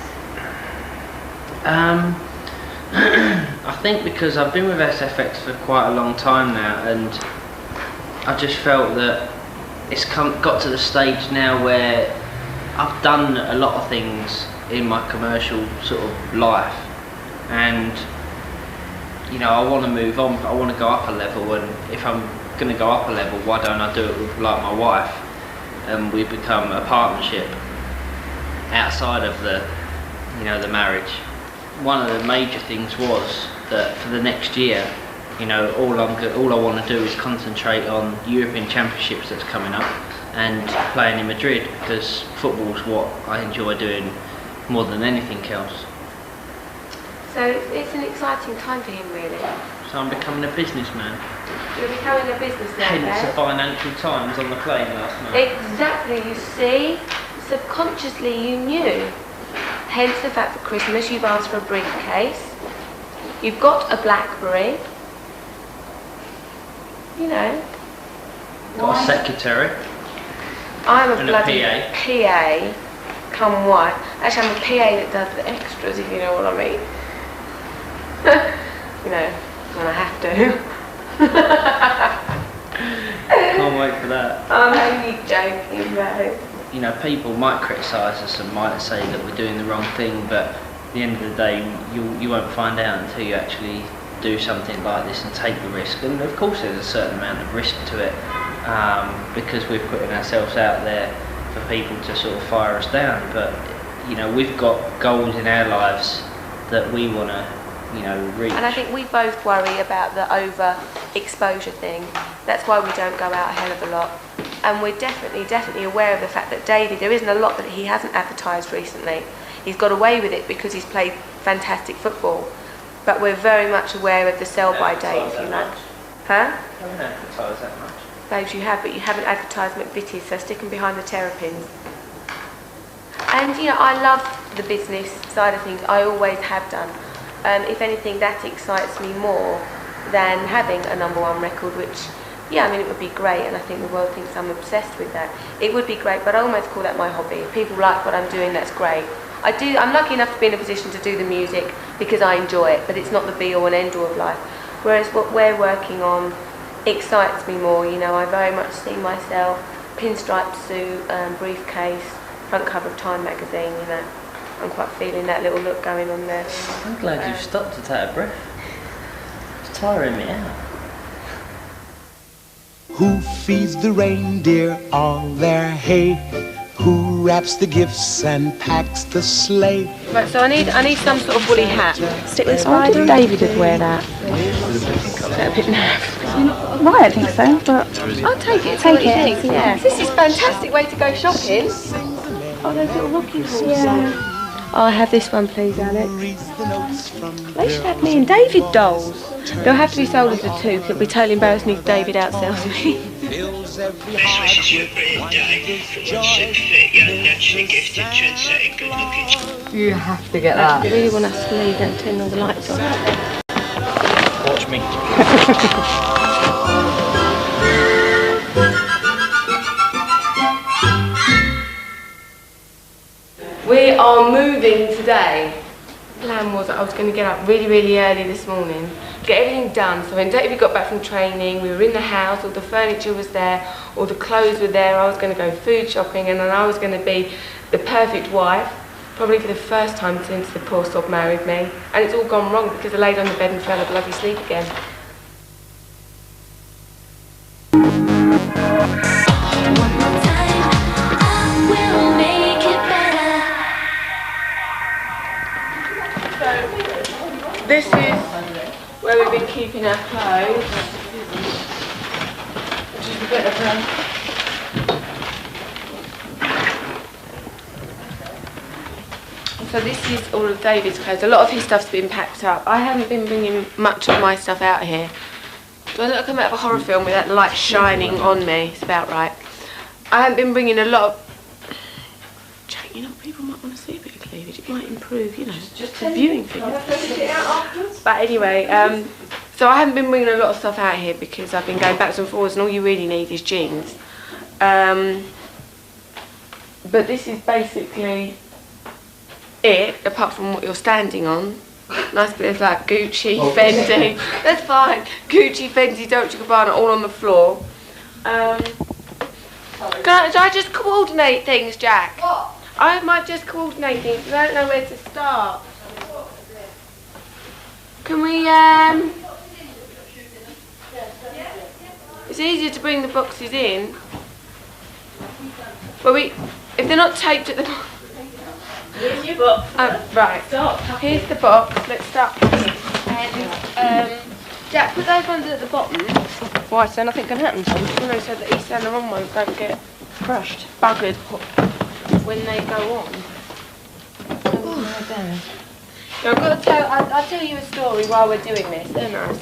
Speaker 2: I think because I've been with SFX for quite a long time now, and I just felt that it's got to the stage now where I've done a lot of things in my commercial sort of life, and you know, I want to move on. I want to go up a level, and if I'm going to go up a level, why don't I do it with like my wife, and we become a partnership outside of the, you know, the marriage. One of the major things was that for the next year, you know, all I want to do is concentrate on European Championships that's coming up and playing in Madrid, because football's what I enjoy doing more than anything else.
Speaker 6: So it's an exciting time for him, really.
Speaker 2: So I'm becoming a businessman.
Speaker 6: You're becoming a businessman.
Speaker 2: Hence the Financial Times on the plane last night.
Speaker 6: Exactly, you see? Subconsciously you knew. Hence the fact for Christmas you've asked for a briefcase. You've got a BlackBerry. You know.
Speaker 2: Got a secretary.
Speaker 6: I'm a
Speaker 2: and
Speaker 6: bloody
Speaker 2: a
Speaker 6: PA. Come what? Actually, I'm a PA that does the extras, if you know what I mean. You know, when I have to.
Speaker 2: Can't wait for that.
Speaker 6: I'm only joking, though.
Speaker 2: You know, people might criticise us and might say that we're doing the wrong thing, but at the end of the day, you won't find out until you actually do something like this and take the risk. And of course there's a certain amount of risk to it, because we're putting ourselves out there for people to sort of fire us down. But you know, we've got goals in our lives that we want to, you know, reach.
Speaker 6: And I think we both worry about the over-exposure thing. That's why we don't go out a hell of a lot. And we're definitely aware of the fact that David, there isn't a lot that he hasn't advertised recently. He's got away with it because he's played fantastic football. But we're very much aware of the sell-by date, if you like. Huh?
Speaker 2: I haven't advertised that much.
Speaker 6: Babes, you have, but you haven't advertised McVitie's, so stick them behind the terrapins. And, you know, I love the business side of things. I always have done. If anything, that excites me more than having a #1 record, which, yeah, I mean, it would be great, and I think the world thinks I'm obsessed with that. It would be great, but I almost call that my hobby. If people like what I'm doing, that's great. I'm lucky enough to be in a position to do the music because I enjoy it, but it's not the be-all and end-all of life. Whereas what we're working on excites me more. You know, I very much see myself, pinstripe suit, briefcase, front cover of Time magazine, you know. I'm quite feeling that little look going on there.
Speaker 2: I'm glad you've stopped to take a breath. It's tiring me out.
Speaker 3: Who feeds the reindeer all their hay? Who wraps the gifts and packs the sleigh?
Speaker 6: Right, so I need some sort of woolly hat. Stick this on. I think David would wear that. A bit naff.
Speaker 22: Right, I think so, but
Speaker 6: I'll take it.
Speaker 22: Take
Speaker 6: Take
Speaker 22: it.
Speaker 6: Yeah. This is a fantastic way to go shopping. Oh, those little rocking horses.
Speaker 22: Yeah.
Speaker 6: I'll have this one, please, Alex. They should have me and David dolls. They'll have to be sold as a two, because it'll be totally embarrassing if David outsells me.
Speaker 23: Best wishes to your birthday from 1 6 young, naturally gifted, trendsetting, good-looking.
Speaker 22: You have to get
Speaker 6: I really want us to leave, don't turn all the lights on.
Speaker 2: Watch me.
Speaker 6: We are moving today. The plan was that I was going to get up really, really early this morning, get everything done. So when David got back from training, we were in the house, all the furniture was there, all the clothes were there, I was going to go food shopping, and then I was going to be the perfect wife, probably for the first time since the poor sod married me. And it's all gone wrong because I laid on the bed and fell a bloody sleep again. This is where we've been keeping our clothes. Just a bit of So this is all of David's clothes. A lot of his stuff's been packed up. I haven't been bringing much of my stuff out here. Do I look like I'm out of a horror film with that light shining on me? It's about right. I haven't been bringing a lot of... You know, people might want to see a bit of cleavage.
Speaker 1: might improve, you know, just the viewing figures. But anyway, so I haven't been bringing a lot of stuff out here because I've been going backwards and forwards, and all you really need is jeans. But this is basically it, apart from what you're standing on. Nice bit of like Gucci, Fendi. That's fine. Gucci, Fendi, Dolce & Gabbana, all on the floor. Can I just coordinate things, Jack? What? I might just coordinate things because I don't know where to start. Can we, it's easier to bring the boxes in. But if they're not taped at the bottom. Here's your box. Right. Stop. Here's the box. Let's start packing. And, Jack, put those ones at the bottom. Why, so nothing can happen to them? No, so the East and the wrong ones don't get crushed, buggered when they go on. Now, I've got to I'll tell you a story while we're doing this. They're nice.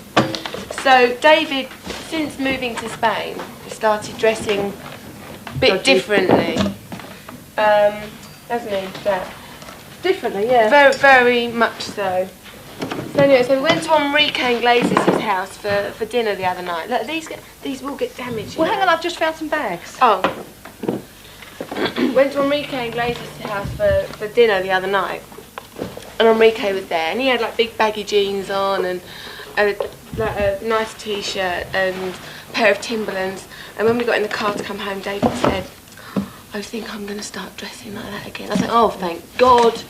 Speaker 1: So, David, since moving to Spain, started dressing a bit differently. Hasn't he, Jack? Differently, yeah. Very, very much so. So anyway, so we went to Enrique Iglesias' house for dinner the other night. Look, these will get damaged.
Speaker 21: Well, hang on, I've just found some bags.
Speaker 1: Oh. Went to Enrique Iglesias' house for dinner the other night. And Enrique was there, and he had like big baggy jeans on and like a nice t-shirt and a pair of Timberlands. And when we got in the car to come home, David said, I think I'm going to start dressing like that again. I said, oh, thank God.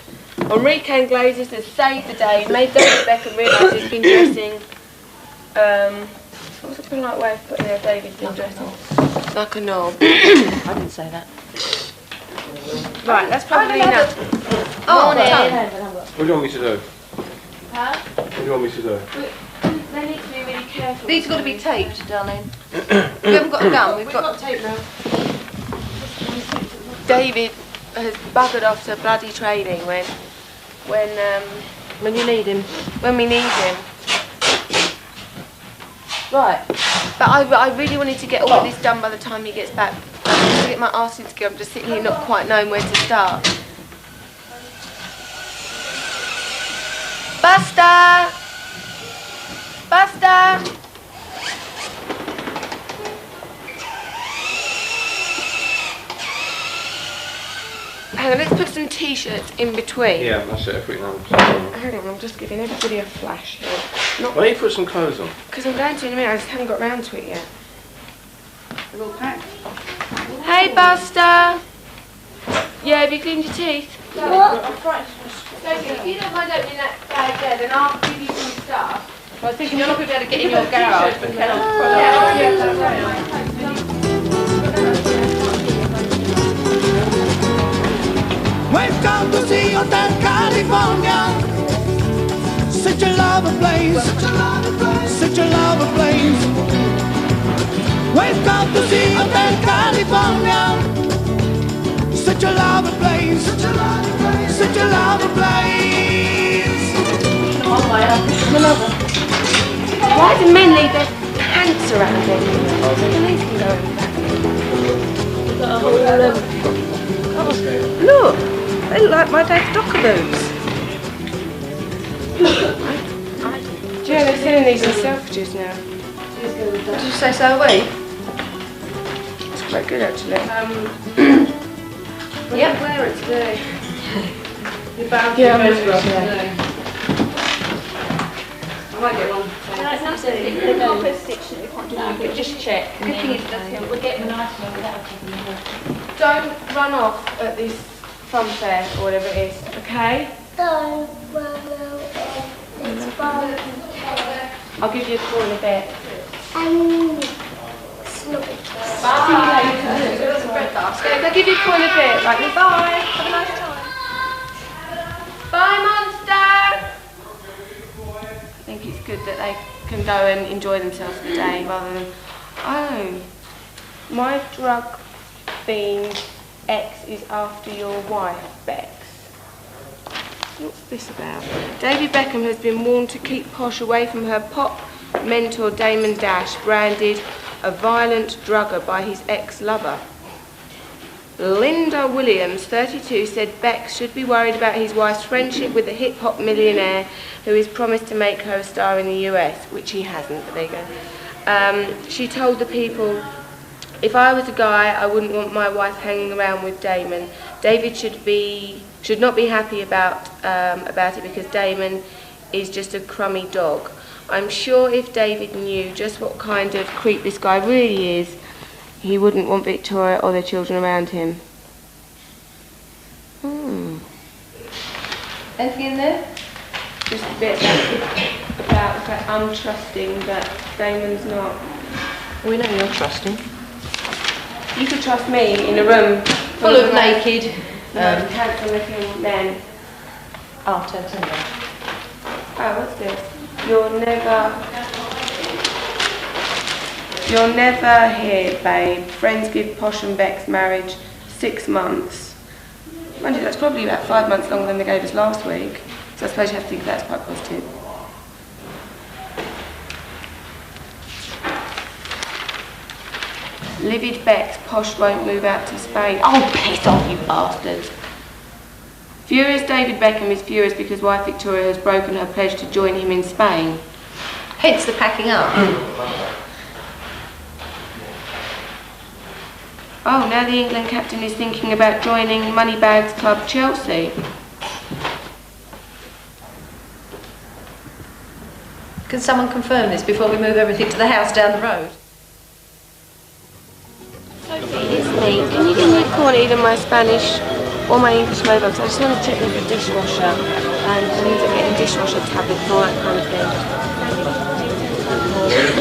Speaker 1: Enrique Iglesias has saved the day, made David Beckham realise he's been dressing, what's a polite way of putting there David's been dressing? Like a knob.
Speaker 21: I didn't say that.
Speaker 1: Right, that's probably enough. Morning.
Speaker 5: What do you want me to do?
Speaker 1: Huh?
Speaker 5: What do you want me to do?
Speaker 1: They need to be really careful.
Speaker 21: These have got to be taped, darling. We haven't got a gun, we've got tape now.
Speaker 1: David has buggered off to bloody training when you need him. When we need him. Right. But I really wanted to get all of this done by the time he gets back. I need to get my arse into gear. I'm just sitting here not quite knowing where to start. Buster! Buster! Hang on, let's put some t-shirts in between.
Speaker 5: Yeah, that's it. Hang
Speaker 1: on, I'm just giving everybody a flash here.
Speaker 5: Why don't you put some clothes on?
Speaker 1: Because I'm going to in a minute, I just haven't got round to it yet.
Speaker 21: They're all packed.
Speaker 1: Hey, Buster! Yeah, have you cleaned your teeth?
Speaker 21: What?
Speaker 1: Sophie, if you don't mind opening that bag there, then I'll give you some stuff.
Speaker 21: Well, I was thinking you're not going to be able to get in your garage, but can
Speaker 3: We've come to see Hotel California. Such a lovely place. Such a lovely place. We've come to see Hotel California. Such a lovely place. Such a lovely place. Such a lovely place.
Speaker 1: Why do men leave their pants around them? The police can go in back.
Speaker 21: Look, they look like my dad's Docker boots.
Speaker 1: Do you know they're selling these in Selfridges now?
Speaker 21: Did you say so are we?
Speaker 1: It's quite good actually.
Speaker 21: Yep. Wear it today. You're bound to
Speaker 1: Yeah, I'm
Speaker 21: today. I might get one.
Speaker 4: No, it's absolutely. The copper stitch that we pointed out, but just check. Good thing is that we're getting a nice one without taking it off.
Speaker 1: Don't run off at this fun fair or whatever it is, okay?
Speaker 15: Don't run out. It's fun.
Speaker 1: I'll give you a call in a bit.
Speaker 21: Bye.
Speaker 1: I'll give you a call in a bit. Right, bye. Have a nice time. Bye, monster. I think it's good that they can go and enjoy themselves for the day rather than, oh, my drug fiend ex is after your wife, Bex. What's this about? David Beckham has been warned to keep Posh away from her pop mentor Damon Dash, branded a violent drugger by his ex-lover. Linda Williams, 32, said Beck should be worried about his wife's friendship with a hip-hop millionaire who is promised to make her a star in the US, which he hasn't, but there you go. She told the People, if I was a guy, I wouldn't want my wife hanging around with Damon. David should not be happy about it because Damon is just a crummy dog. I'm sure if David knew just what kind of creep this guy really is, he wouldn't want Victoria or their children around him.
Speaker 21: Anything in there?
Speaker 1: Just a bit about the fact I'm trusting, but Damon's not.
Speaker 21: We know you're trusting.
Speaker 1: You could trust me in a room
Speaker 21: Full of naked,
Speaker 1: handsome-looking men.
Speaker 21: Oh, turn it down.
Speaker 1: Oh, what's this? You're never here, babe. Friends give Posh and Beck's marriage 6 months. Mind you, that's probably about 5 months longer than they gave us last week. So I suppose you have to think that's quite positive. Livid Beck's Posh won't move out to Spain. Oh, piss off, you bastards. Furious David Beckham is furious because wife Victoria has broken her pledge to join him in Spain.
Speaker 21: Hence the packing up.
Speaker 1: Oh, now the England captain is thinking about joining Moneybags Club Chelsea.
Speaker 21: Can someone confirm this before we move everything to the house down the road?
Speaker 1: Sophie, it's me. Can you give me a call on either my Spanish or my English mobiles? I just want to check with the dishwasher and I need to get a dishwasher tablets and all that kind of thing.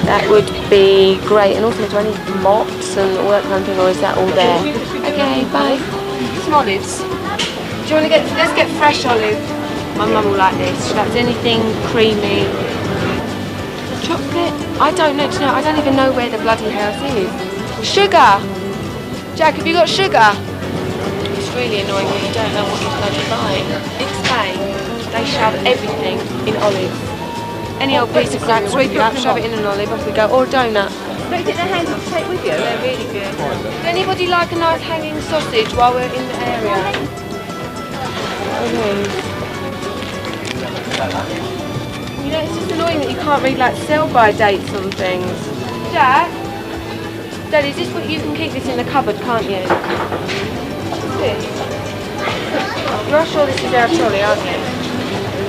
Speaker 1: That would be great. And also, do I need mops and all that kind of thing, or is that all there? Okay, bye. Some olives. Do you want to let's get fresh olive. My mum will like this. She likes anything creamy. Chocolate? I don't know. I don't even know where the bloody house is. Sugar! Jack, have you got sugar? It's really annoying when you don't know what you're bloody buying. In Spain, they shove everything in olives. Any old piece of crap, sweep it up, shove it in an olive, off we go, or a donut. But is it the hands to take with you? They're really good. Does anybody like a nice hanging sausage while we're in the area? You know, it's just annoying that you can't read like sell-by dates on things. Jack? Dad, is this what you can keep this in the cupboard, can't you? What's this? You're sure this is our trolley, aren't you?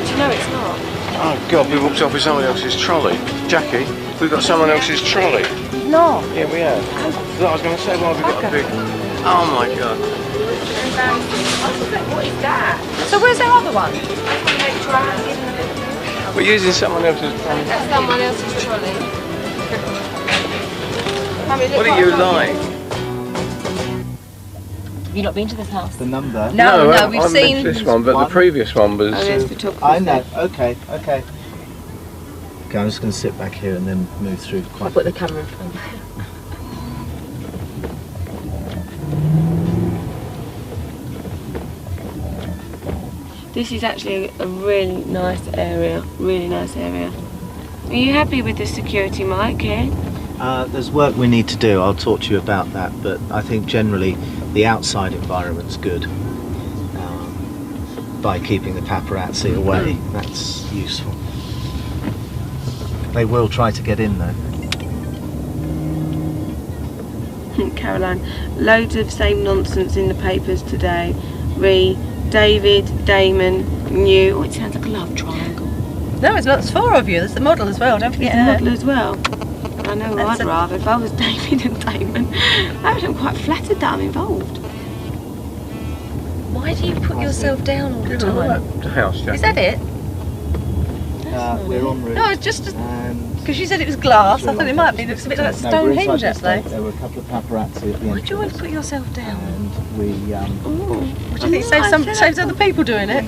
Speaker 1: Do you know it's not?
Speaker 5: Oh God, we walked off with someone else's trolley. Jackie, we've got someone else's trolley.
Speaker 21: No.
Speaker 5: Yeah, we have. I was going to say, well, we've got a big... Oh my God.
Speaker 1: What is that?
Speaker 21: So where's our other one?
Speaker 5: We're using someone else's trolley.
Speaker 1: That's someone else's trolley.
Speaker 5: What are you like?
Speaker 21: Have you not been to this house?
Speaker 10: The number?
Speaker 21: No, we've
Speaker 5: I've
Speaker 21: seen...
Speaker 5: been to this one, but the previous one was...
Speaker 10: I know, okay. Okay, I'm just going to sit back here and then move through quite...
Speaker 21: I'll put the camera in front.
Speaker 1: This is actually a really nice area, Are you happy with the security, Mike, here?
Speaker 10: There's work we need to do, I'll talk to you about that, but I think generally the outside environment's good. By keeping the paparazzi away, that's useful. They will try to get in though.
Speaker 1: Caroline, loads of same nonsense in the papers today. David, Damon, new. Oh, it sounds like a love triangle.
Speaker 21: No, it's not. There's 4 of you. There's the model as well. Don't forget
Speaker 1: the
Speaker 21: her.
Speaker 1: model as well. I know who I'd rather if I was David and Damon. I'm quite flattered that I'm involved.
Speaker 21: Why do you put yourself down all the time?
Speaker 5: The house, Jackie.
Speaker 21: Is that it?
Speaker 10: We're en route.
Speaker 21: No, it's just because you said it was glass. I thought it might be. It's a bit like Stonehenge, actually.
Speaker 10: There were a couple of paparazzi at the end.
Speaker 21: Why do you always put yourself down?
Speaker 10: And we.
Speaker 21: What do you think saves other people doing it?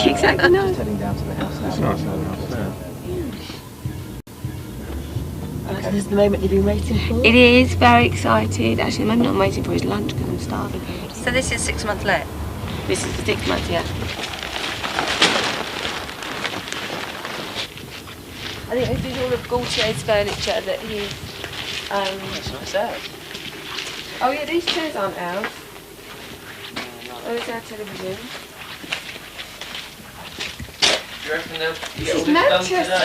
Speaker 1: Exactly. No.
Speaker 10: Just heading down to the house now.
Speaker 21: So this is the moment you've been waiting for?
Speaker 1: It is, very excited. Actually, the moment I'm waiting for is lunch because I'm starving.
Speaker 21: So this is 6 months late?
Speaker 1: This is the 6 months, yeah. I think this is all of Gaultier's furniture that he's...
Speaker 21: It's not ours.
Speaker 1: Oh yeah, these chairs aren't ours. Where's our television?
Speaker 2: Do you reckon they'll
Speaker 1: This
Speaker 2: get all
Speaker 1: is
Speaker 2: this done today?
Speaker 1: Manchester.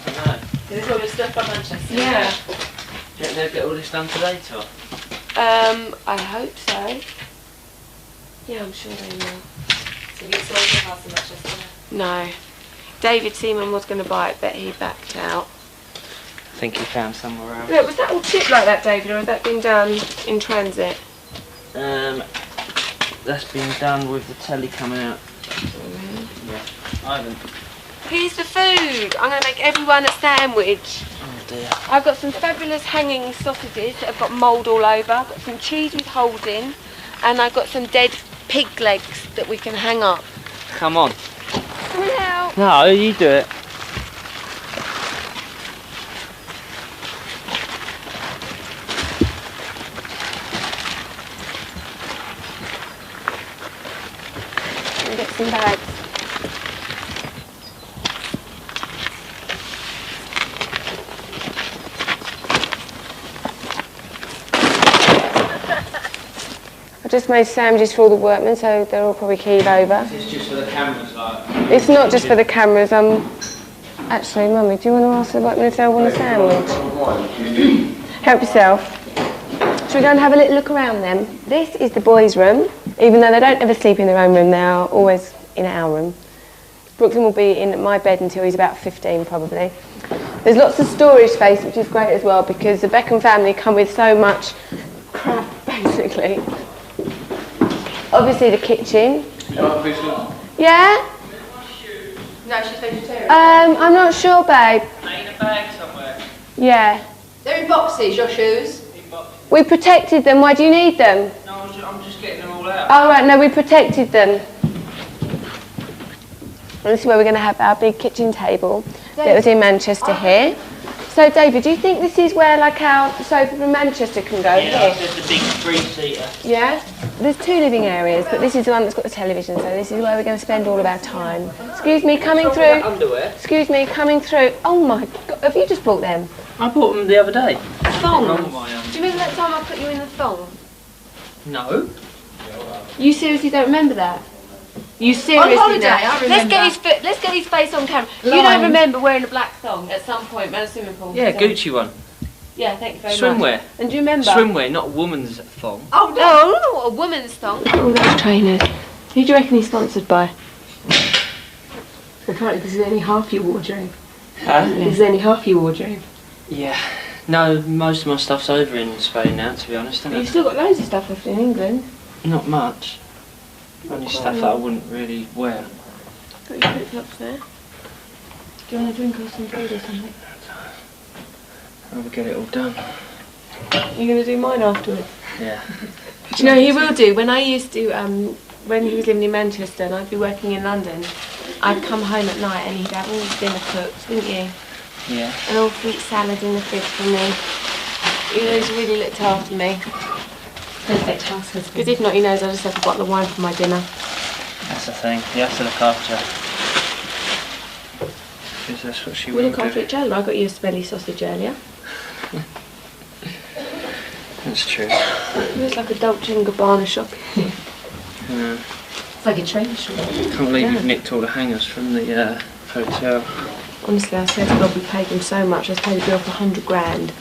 Speaker 2: I know.
Speaker 4: There's all this stuff from Manchester.
Speaker 1: Yeah.
Speaker 2: Do you reckon they'll get all this done today, Tom?
Speaker 1: I hope so. Yeah, I'm sure they will.
Speaker 4: So you sold your house in Manchester?
Speaker 1: No. David Seaman was going to buy it, but he backed out.
Speaker 2: I think he found somewhere else.
Speaker 1: Look, was that all chipped like that, David, or has that been done in transit?
Speaker 2: That's been done with the telly coming out. Yeah, I haven't.
Speaker 1: Here's the food. I'm going to make everyone a sandwich.
Speaker 2: Oh dear.
Speaker 1: I've got some fabulous hanging sausages that have got mould all over. I've got some cheese with holes in, and I've got some dead pig legs that we can hang up.
Speaker 2: Come on.
Speaker 1: Come and help.
Speaker 2: No, you do it.
Speaker 1: And get some bags. I just made sandwiches for all the workmen, so they'll all probably keeve over.
Speaker 2: It's just for the cameras, like.
Speaker 1: It's not just for the cameras. Actually, Mummy, do you want to ask the workmen if they want a sandwich? Help yourself. Shall we go and have a little look around then? This is the boys' room. Even though they don't ever sleep in their own room, they are always in our room. Brookton will be in my bed until he's about 15, probably. There's lots of storage space, which is great as well, because the Beckham family come with so much crap, basically. Obviously the kitchen. Yeah?
Speaker 21: No, she's vegetarian.
Speaker 1: I'm not sure, babe.
Speaker 2: They're in a bag somewhere.
Speaker 1: Yeah.
Speaker 21: They're in boxes, your shoes.
Speaker 1: We protected them. Why do you need them?
Speaker 2: No, I'm just getting them all out.
Speaker 1: Oh, right, no, we protected them. And this is where we're going to have our big kitchen table that was in Manchester here. So, David, do you think this is where, like, our sofa from Manchester can go?
Speaker 2: Yeah,
Speaker 1: Here?
Speaker 2: there's the big three-seater.
Speaker 1: Yeah? There's two living areas, but this is the one that's got the television, so this is where we're going to spend all of our time. Excuse me, coming through.
Speaker 2: Underwear.
Speaker 1: Excuse me, coming through. Oh my God, have you just bought them?
Speaker 2: I bought them the other day.
Speaker 1: Thongs?
Speaker 2: Wrong,
Speaker 1: Do you remember that time I put you in the thong?
Speaker 2: No.
Speaker 1: You seriously don't remember that? You seriously
Speaker 21: On holiday,
Speaker 1: don't?
Speaker 21: I remember.
Speaker 1: Let's get his face on camera. You
Speaker 21: Lime.
Speaker 1: don't remember wearing a black thong at some point around a swimming pool?
Speaker 2: Yeah, Gucci one.
Speaker 1: Yeah, thank you very much.
Speaker 2: Swimwear.
Speaker 1: And do you remember?
Speaker 2: Swimwear, not a woman's thong.
Speaker 1: Oh, no, a woman's thong. Oh, those trainers. Who do you reckon he's sponsored by? Apparently this is only half your wardrobe.
Speaker 2: Huh?
Speaker 1: This is only half your wardrobe.
Speaker 2: Yeah. No, most of my stuff's over in Spain now, to be honest, isn't
Speaker 1: You've
Speaker 2: it?
Speaker 1: still got loads of stuff left in England.
Speaker 2: Not much. Only stuff that I wouldn't really wear.
Speaker 1: Got your flip-flops there. Do you want a drink or some food or something?
Speaker 2: I'll get it all done.
Speaker 1: You're going to do mine afterwards?
Speaker 2: Yeah.
Speaker 1: Do you know, he will do. When I used to, when he was living in Manchester and I'd be working in London, I'd come home at night and he'd have all his dinner cooked, didn't you?
Speaker 2: Yeah.
Speaker 1: And all fruit salad in the fridge for me. He always really looked after me.
Speaker 21: Perfect house husband.
Speaker 1: Because if not, he knows I just have a bottle of wine for my dinner.
Speaker 2: That's the thing. You have to look after her. Because that's what she
Speaker 1: We
Speaker 2: will
Speaker 1: look after
Speaker 2: do.
Speaker 1: each other. I got you a smelly sausage earlier.
Speaker 2: That's true.
Speaker 1: It looks like a Dolce & Gabbana shop.
Speaker 2: Yeah.
Speaker 21: It's like a train shop.
Speaker 2: Can't believe you've nicked all the hangers from the hotel.
Speaker 1: Honestly, I swear to God, we paid him so much. I was paid a bill for 100 grand.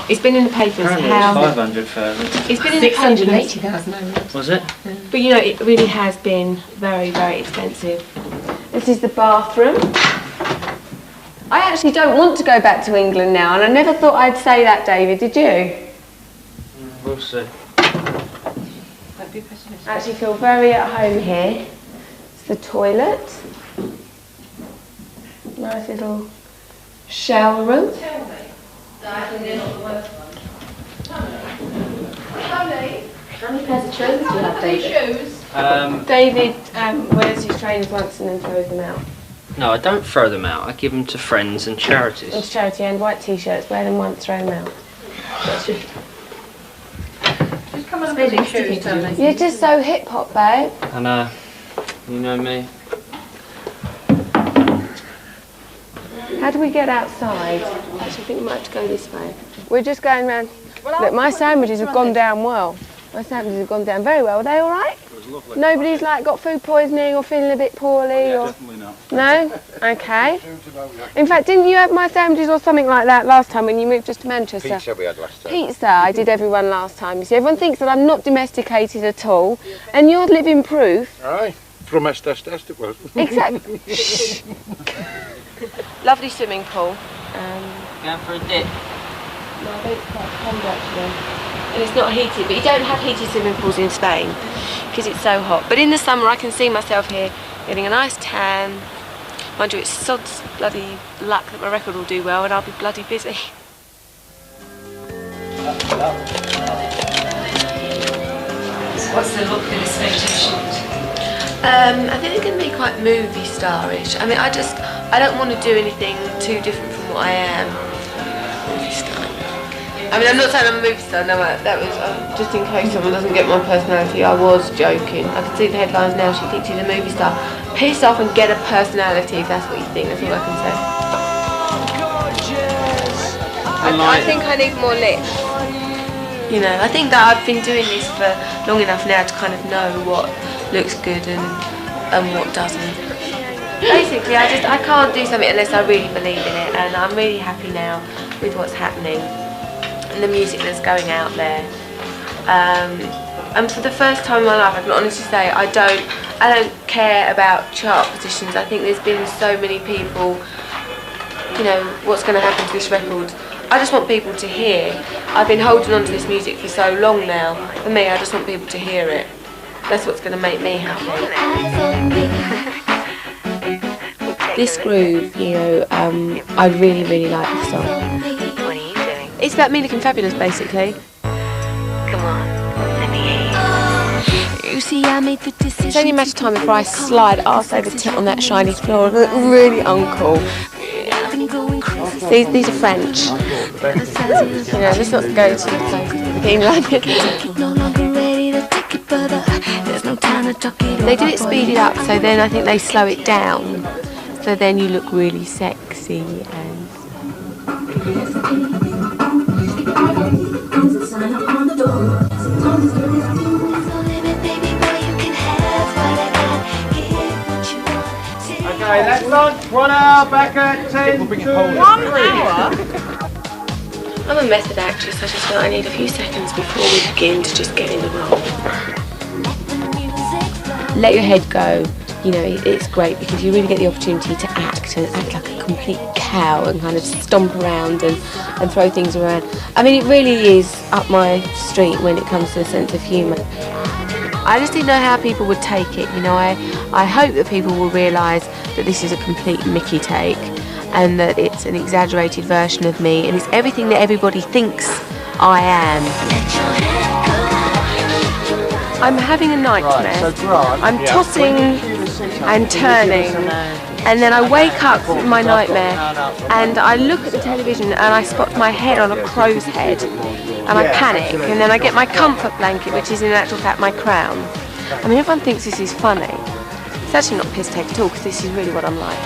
Speaker 1: It's been in the papers
Speaker 2: Apparently
Speaker 1: how...
Speaker 2: it was 500 for it.
Speaker 1: It's been in the papers.
Speaker 21: 680,000.
Speaker 2: Was it?
Speaker 1: But you know, it really has been very, very expensive. This is the bathroom. I actually don't want to go back to England now, and I never thought I'd say that, David, did you?
Speaker 2: We'll see.
Speaker 1: I actually feel very at home here. It's the toilet. Nice little shower room.
Speaker 21: How many pairs of trousers do you have, David?
Speaker 1: David wears his trainers once and then throws them out.
Speaker 2: No, I don't throw them out. I give them to friends and charities.
Speaker 1: It's charity and white t-shirts. Wear them once, throw them out.
Speaker 21: Just come on and put shoes, Tony.
Speaker 1: You're just so hip hop, babe.
Speaker 2: I know. You know me.
Speaker 1: How do we get outside? Actually, I think we might have to go this way. We're just going round. Look, my sandwiches have gone down well.
Speaker 8: My sandwiches have gone down very well. Are they all right?
Speaker 5: It was lovely.
Speaker 8: Nobody's like got food poisoning or feeling a bit poorly?
Speaker 5: Yeah,
Speaker 8: or...
Speaker 5: definitely not.
Speaker 8: No? Okay. In fact, didn't you have my sandwiches or something like that last time when you moved us to Manchester?
Speaker 5: Pizza we had last time.
Speaker 8: Pizza, I did everyone last time. You see, everyone thinks that I'm not domesticated at all, and you're living proof.
Speaker 5: Aye, from it was.
Speaker 8: Exactly. Lovely swimming pool.
Speaker 2: Going for a dip.
Speaker 8: No, I think it's quite cold actually. And it's not heated, but you don't have heated swimming pools in Spain because it's so hot. But in the summer I can see myself here getting a nice tan. Mind you, it's sod's bloody luck that my record will do well and I'll be bloody busy.
Speaker 19: What's the look for this photo shoot?
Speaker 8: I think it's going to be quite movie star-ish. I mean, I don't want to do anything too different from what I am. Movie star. I mean, I'm not saying I'm a movie star, no, that was, just in case someone doesn't get my personality, I was joking. I can see the headlines now, she thinks she's a movie star. Piss off and get a personality if that's what you think, that's all I can say. I think I need more lips. You know, I think that I've been doing this for long enough now to kind of know what looks good and what doesn't. Basically, I can't do something unless I really believe in it, and I'm really happy now with what's happening and the music that's going out there. And for the first time in my life, I can honestly say I don't care about chart positions. I think there's been so many people, you know, what's going to happen to this record. I just want people to hear. I've been holding on to this music for so long now. For me, I just want people to hear it. That's what's going to make me happy. This groove, you know, I really, really like this song.
Speaker 12: What are you doing?
Speaker 8: It's about me looking fabulous, basically.
Speaker 12: Come on, let me hear you.
Speaker 8: You see, I made the decision. It's only a matter of time before I slide arse over tit on that shiny floor and look really uncool. These are French. You know, let's not go to the place in London. They do it speeded up, so then I think they slow it down. So then you look really sexy and...
Speaker 10: Okay, let's launch 1 hour back at 10 to 1 hour?
Speaker 8: I'm a method actress, I just feel I need a few seconds before we begin to just get in the role. Let your head go, you know, it's great because you really get the opportunity to act and act like a complete cow and kind of stomp around and throw things around. I mean, it really is up my street when it comes to the sense of humour. I just didn't know how people would take it, you know. I hope that people will realise that this is a complete Mickey take and that it's an exaggerated version of me and it's everything that everybody thinks I am. I'm having a nightmare. I'm tossing and turning and then I wake up from my nightmare and I look at the television and I spot my head on a crow's head and I panic and then I get my comfort blanket, which is in actual fact my crown. I mean, everyone thinks this is funny. It's actually not piss take at all because this is really what I'm like.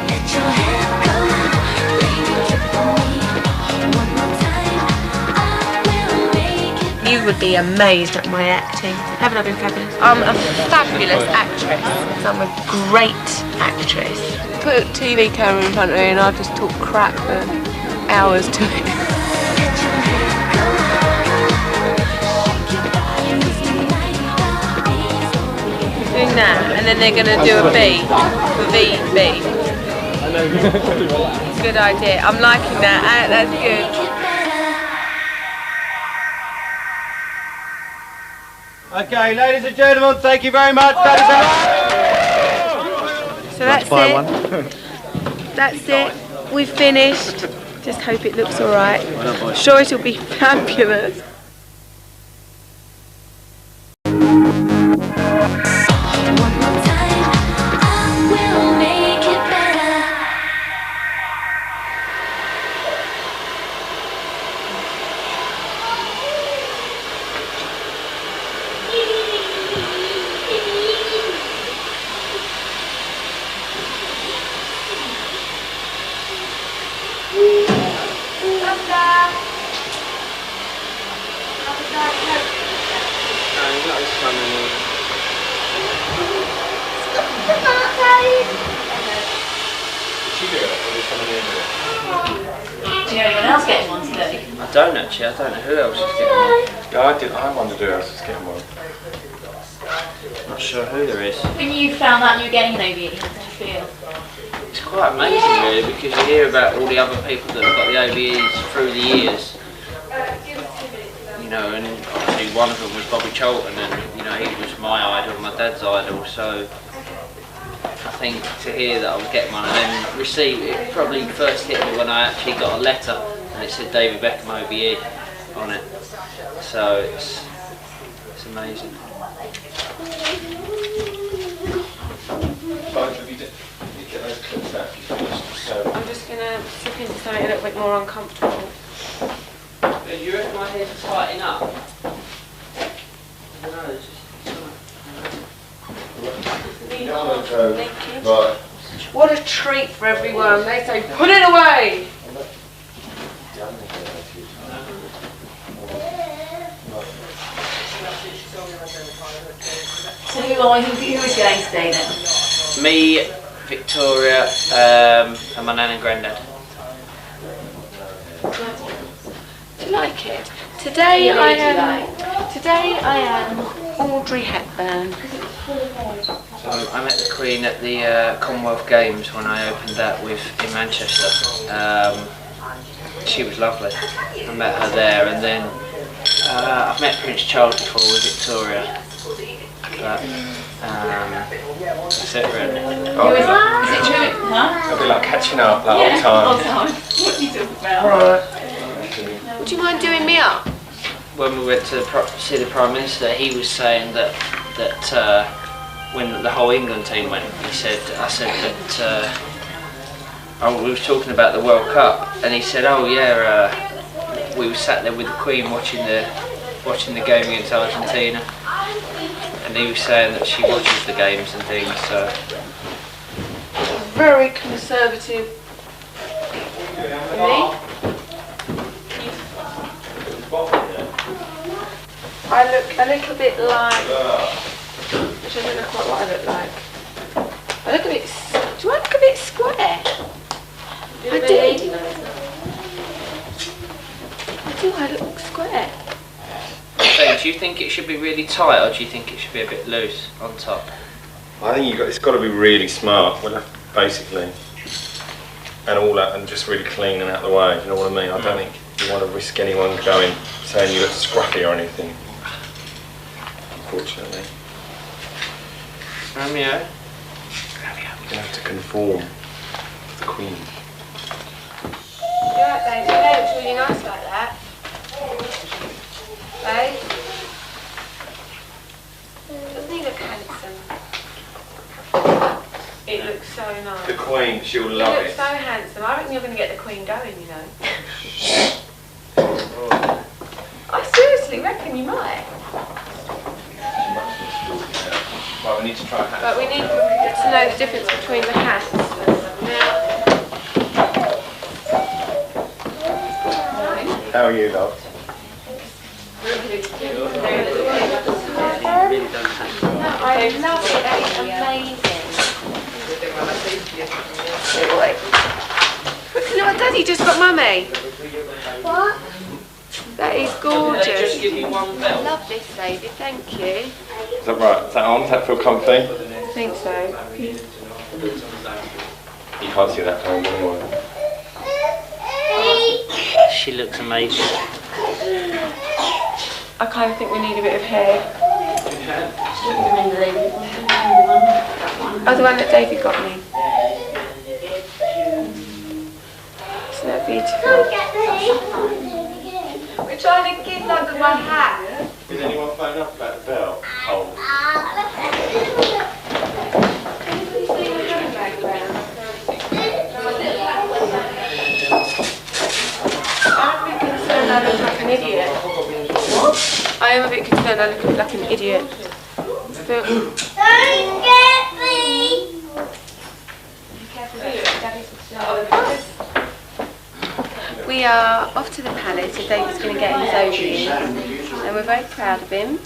Speaker 8: You would be amazed at my acting. Haven't I been fabulous? I'm a fabulous actress. I'm a great actress. Put a TV camera in front of me and I'll just talk crap for hours to it. Doing that, and then they're going to do a B for VB. Good idea. I'm liking that. That's good.
Speaker 10: Okay, ladies and gentlemen, thank you very much.
Speaker 8: So that's it. That's it. We've finished. Just hope it looks all right. I'm sure it'll be fabulous.
Speaker 2: coming in.
Speaker 5: Did she do it, or did someone else do it?
Speaker 4: Do you know anyone else getting one today?
Speaker 2: I don't actually, I don't know who else is getting one.
Speaker 5: Yeah, I wondered who else is getting one.
Speaker 2: Not sure who there is.
Speaker 4: When you found out you were getting an OBE, how did you feel?
Speaker 2: It's quite amazing really, because you hear about all the other people that have got the OBEs through the years. You know, and obviously one of them was Bobby Charlton, and you know, he was my idol, my dad's idol, so I think to hear that I was getting one and then receive it, probably first hit me when I actually got a letter and it said David Beckham OBE on it. So it's amazing.
Speaker 8: I'm just going to slip into something a little bit more uncomfortable.
Speaker 2: Do you reckon my hair's tightening up? No, it's just...
Speaker 5: Right.
Speaker 8: What a treat for everyone. They say, put it away!
Speaker 4: So who is going today then?
Speaker 2: Me, Victoria, and my nan and granddad.
Speaker 8: Do you like it? Today I am Audrey Hepburn.
Speaker 2: So I met the Queen at the Commonwealth Games when I opened that in Manchester. She was lovely. I met her there, and then I've met Prince Charles before with Victoria. But, that's it really.
Speaker 5: Oh,
Speaker 4: Is it true? Huh?
Speaker 5: It'll be like catching up that
Speaker 4: Yeah,
Speaker 5: whole time.
Speaker 4: What are you talking about?
Speaker 5: Right.
Speaker 8: Would you mind doing me up?
Speaker 2: When we went to see the Prime Minister, he was saying that when the whole England team went, I said that we were talking about the World Cup, and he said, oh yeah, we were sat there with the Queen watching the game against Argentina, and he was saying that she watches the games and things. So
Speaker 8: Very conservative. Me? I look a little bit like, which I don't know quite what I look like. I look a bit, do I look a bit square? I do, I look square.
Speaker 2: do you think it should be really tight, or do you think it should be a bit loose on top?
Speaker 5: I think it's got to be really smart, basically, and all that, and just really clean and out of the way. You know what I mean? I don't think you want to risk anyone saying you look scruffy or anything. Unfortunately.
Speaker 2: Romeo?
Speaker 5: You're going to have to conform to the Queen.
Speaker 8: You're right, babe. Your hair looks really nice like that. Babe? Doesn't he look handsome? It looks so nice.
Speaker 5: The Queen, she'll love
Speaker 8: He
Speaker 5: it.
Speaker 8: looks so handsome. I reckon you're going to get the Queen going, you know. I seriously reckon you might.
Speaker 5: Well, we need to try hats.
Speaker 8: But we need to know the difference between the hats.
Speaker 5: How are you, love?
Speaker 8: I love it. That is amazing. Look what Daddy just got Mummy. What? That is gorgeous.
Speaker 2: Just give you one belt.
Speaker 8: I love this, David. Thank you.
Speaker 5: Is that right? Is that on? Does that feel comfy?
Speaker 8: I think so.
Speaker 5: You can't see that time anyway.
Speaker 2: She looks amazing.
Speaker 8: I kind of think we need a bit of hair. Oh, the one that David got me. Isn't that beautiful? We're trying to give under my hat.
Speaker 5: Did anyone phone up about the belt? Oh.
Speaker 8: I look like an idiot. What? I am a bit concerned I look like an idiot. Don't get me! We are off to the palace, so David's going to get his OBE, and we're very proud of him.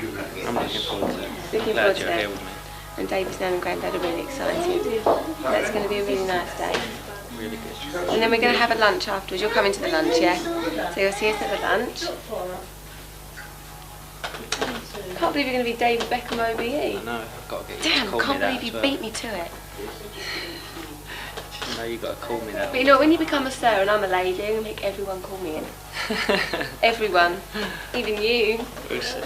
Speaker 2: I'm looking forward to it.
Speaker 1: Looking
Speaker 2: Glad
Speaker 1: forward
Speaker 2: you're
Speaker 1: to
Speaker 2: here
Speaker 1: it.
Speaker 2: with me.
Speaker 1: And David's nan and granddad are really excited. That's going to be a really nice day.
Speaker 2: Really good.
Speaker 1: And then we're going to have a lunch afterwards. You're coming to the lunch, yeah? So you'll see us at the lunch. Can't believe you're going to be David Beckham OBE.
Speaker 2: I know, I've got to get you to
Speaker 1: Damn,
Speaker 2: call
Speaker 1: can't
Speaker 2: me that
Speaker 1: believe you
Speaker 2: as well.
Speaker 1: beat me to it.
Speaker 2: You know, you've got to call me that.
Speaker 1: But you know, when you become a sir and I'm a lady, I'm going to make everyone call me in. Everyone. Even you.
Speaker 2: We'll see.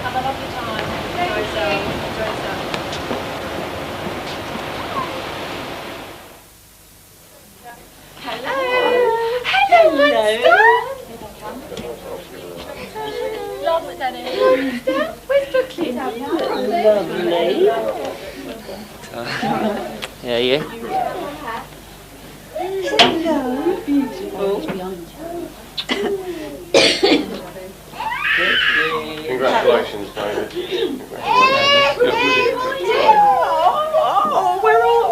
Speaker 20: Have a lovely time. Enjoy yourself. Enjoy yourself.
Speaker 1: Hello. Hello, Monster.
Speaker 20: Lovely, Danny.
Speaker 1: Where's Brooklyn?
Speaker 2: Lovely. Yeah, you?
Speaker 1: Hello, beautiful.
Speaker 5: Congratulations, David.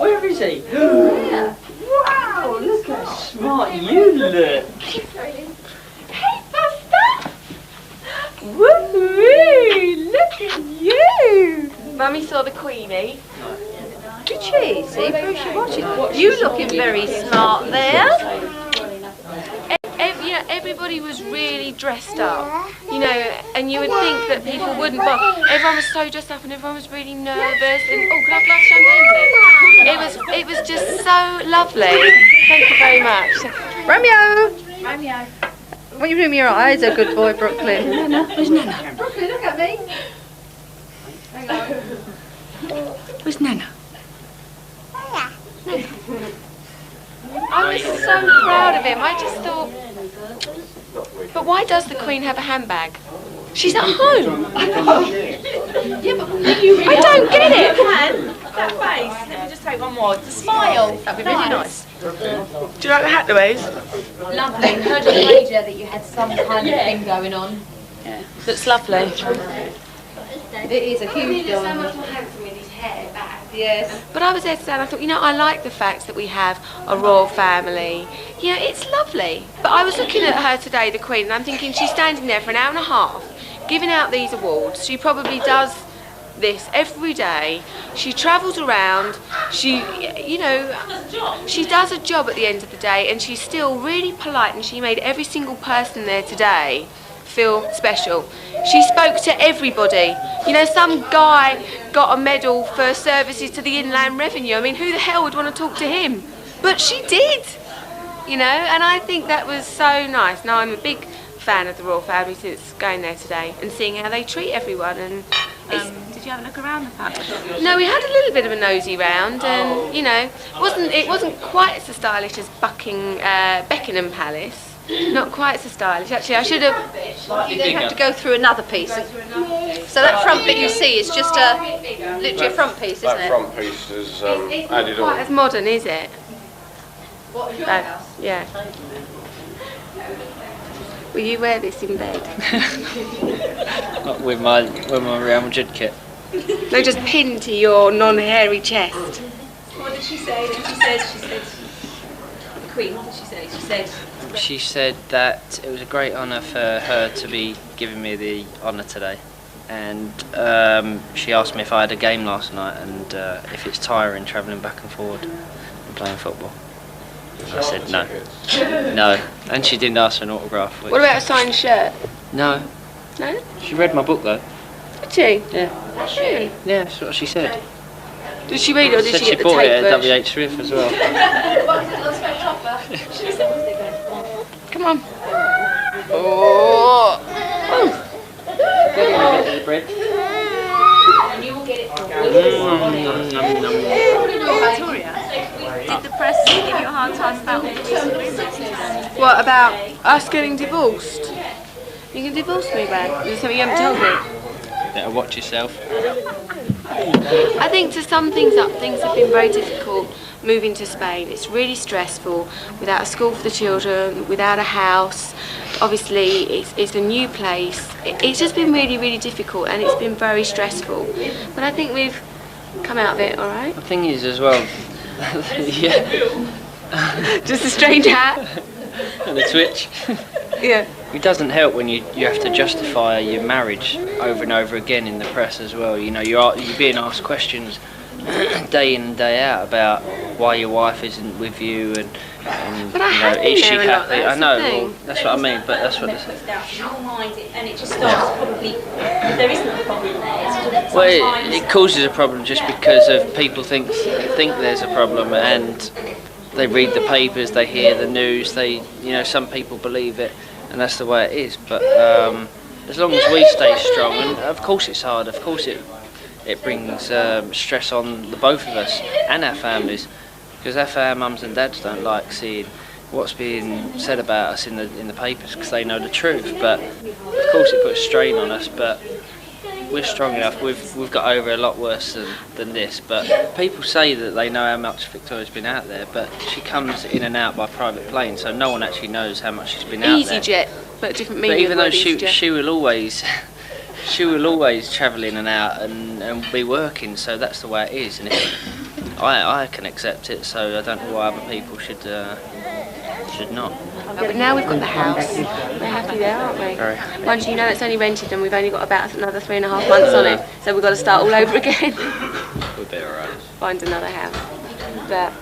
Speaker 2: Where is he? Wow, look how smart you look.
Speaker 1: Hey, Buster. Woo-hoo, look at you. Mummy saw the Queenie.
Speaker 21: Did she? See, Bruce, you watching. You looking very smart there.
Speaker 1: You know, everybody was really dressed up, you know, and you would think that people wouldn't, but everyone was so dressed up and everyone was really nervous. And oh, can I have a glass of champagne, please? It was just so lovely. Thank you very much.
Speaker 21: Romeo! What are you doing with your eyes? A good boy, Brooklyn. Nana, where's Nana? Brooklyn, look at me. Where's Nana?
Speaker 1: I was so proud of him. I just thought, but why does the Queen have a handbag? She's at home.
Speaker 21: Yeah, but
Speaker 1: I don't get it.
Speaker 21: That face. Let me just take one more. The smile. That'd be really nice.
Speaker 1: Do you like the hat, Louise?
Speaker 21: Lovely. Heard on the radio that you had some kind of thing going on.
Speaker 1: Yeah. Looks lovely.
Speaker 21: It is a huge
Speaker 1: so
Speaker 21: diamond.
Speaker 1: much more handsome with his hair back.
Speaker 21: Yes.
Speaker 1: But I was there today and I thought, you know, I like the fact that we have a royal family. You know, it's lovely. But I was looking at her today, the Queen, and I'm thinking she's standing there for an hour and a half giving out these awards. She probably does this every day. She travels around. She, you know, she does a job at the end of the day, and she's still really polite, and she made every single person there today feel special. She spoke to everybody. You know, some guy got a medal for services to the Inland Revenue. I mean, who the hell would want to talk to him? But she did, you know, and I think that was so nice. Now, I'm a big fan of the royal family since going there today and seeing how they treat everyone. And
Speaker 21: Did you have a look around the palace?
Speaker 1: no, we had a little bit of a nosy round, and you know, it wasn't quite so stylish as Beckenham Palace. Not quite so stylish. Actually, I should have.
Speaker 21: You then have to go through another piece. So that front bit you see is just literally a front piece, isn't
Speaker 5: That
Speaker 21: it?
Speaker 5: front piece is added
Speaker 1: Quite
Speaker 5: on.
Speaker 1: as modern, is it?
Speaker 21: What, your
Speaker 1: house? Yeah. Will you wear this in bed?
Speaker 2: Not with my Real Madrid kit.
Speaker 1: No, just pinned to your non-hairy chest.
Speaker 21: What did she say? She said, the Queen, what did she say?
Speaker 2: She said that it was a great honour for her to be giving me the honour today, and she asked me if I had a game last night and if it's tiring travelling back and forward and playing football. I said no. No. And she didn't ask for an autograph.
Speaker 1: What about a signed shirt?
Speaker 2: No.
Speaker 1: No?
Speaker 2: She read my book though.
Speaker 1: Did she?
Speaker 2: Yeah.
Speaker 1: Really?
Speaker 2: Yeah, that's what she said.
Speaker 1: Did she read it or did
Speaker 2: Said
Speaker 1: she get the
Speaker 2: bought it
Speaker 1: tape
Speaker 2: at
Speaker 1: version?
Speaker 2: WH Smith as well.
Speaker 1: Come on. Oh.
Speaker 2: Get a bit of the bread.
Speaker 21: And you will get it for Victoria, did the press give you a hard time about all the disagreements?
Speaker 1: What about us getting divorced? You can divorce me, babe. Is there something you haven't told me?
Speaker 2: Better watch yourself.
Speaker 1: I think to sum things up, things have been very difficult moving to Spain. It's really stressful, without a school for the children, without a house. Obviously, it's a new place. It's just been really, really difficult, and it's been very stressful. But I think we've come out of it all right.
Speaker 2: The thing is as well, yeah.
Speaker 1: Just a strange hat.
Speaker 2: And the Twitch.
Speaker 8: Yeah.
Speaker 2: It doesn't help when you have to justify your marriage over and over again in the press as well. You know, you're being asked questions day in and day out about why your wife isn't with you and
Speaker 8: but I
Speaker 2: you know,
Speaker 8: have been
Speaker 2: is she
Speaker 8: there a lot,
Speaker 2: happy?
Speaker 8: that's
Speaker 2: I know,
Speaker 8: the thing.
Speaker 2: well, that's what I mean, but that's what
Speaker 4: puts down your mind, and it just starts probably. There isn't a problem there. It's just
Speaker 2: well, it causes a problem just because of people think there's a problem, and they read the papers, they hear the news, some people believe it, and that's the way it is. But as long as we stay strong, and of course it's hard, of course it brings stress on the both of us and our families, because our mums and dads don't like seeing what's being said about us in the papers, because they know the truth. But of course it puts strain on us, but we're strong enough. We've got over a lot worse than this. But people say that they know how much Victoria's been out there, but she comes in and out by private plane, so no one actually knows how much she's been out there.
Speaker 8: EasyJet, but different meaning.
Speaker 2: But even though
Speaker 8: EasyJet.
Speaker 2: she will always travel in and out and be working, so that's the way it is. And I can accept it, so I don't know why other people should not.
Speaker 8: But now we've got the house, we're happy there, aren't we?
Speaker 2: Very.
Speaker 8: Mind you, it's only rented and we've only got about another 3.5 months on it, so we've got to start all over again.
Speaker 2: We'll be alright.
Speaker 8: Find another house. But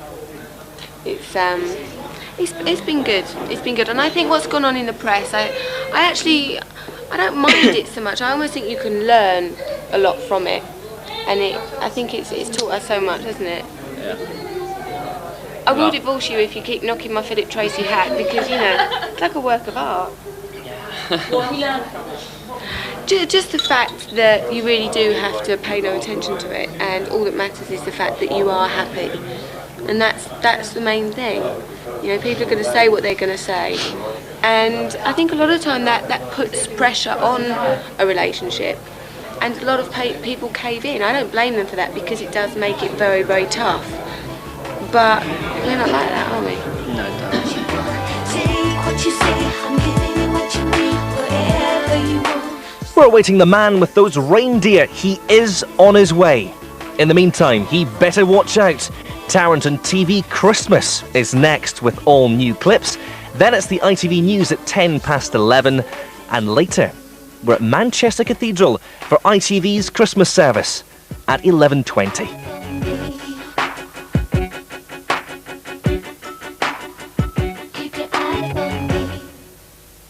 Speaker 8: it's been good. It's been good, and I think what's gone on in the press, I don't mind it so much. I almost think you can learn a lot from it, and I think it's taught us so much, hasn't it?
Speaker 2: Yeah.
Speaker 8: I will divorce you if you keep knocking my Philip Tracy hat, because it's like a work of art.
Speaker 4: What have you learned from it?
Speaker 8: Just the fact that you really do have to pay no attention to it, and all that matters is the fact that you are happy, and that's the main thing. People are going to say what they're going to say, and I think a lot of the time that puts pressure on a relationship, and a lot of people cave in. I don't blame them for that, because it does make it very, very tough. But we're not like that, are we?
Speaker 2: No, don't.
Speaker 12: Take what you say, I'm giving you what you need, wherever you want.
Speaker 11: We're awaiting the man with those reindeer. He is on his way. In the meantime, he better watch out. Tarenton TV Christmas is next with all new clips. Then it's the ITV News at 11:10, and later we're at Manchester Cathedral for ITV's Christmas service at 11:20.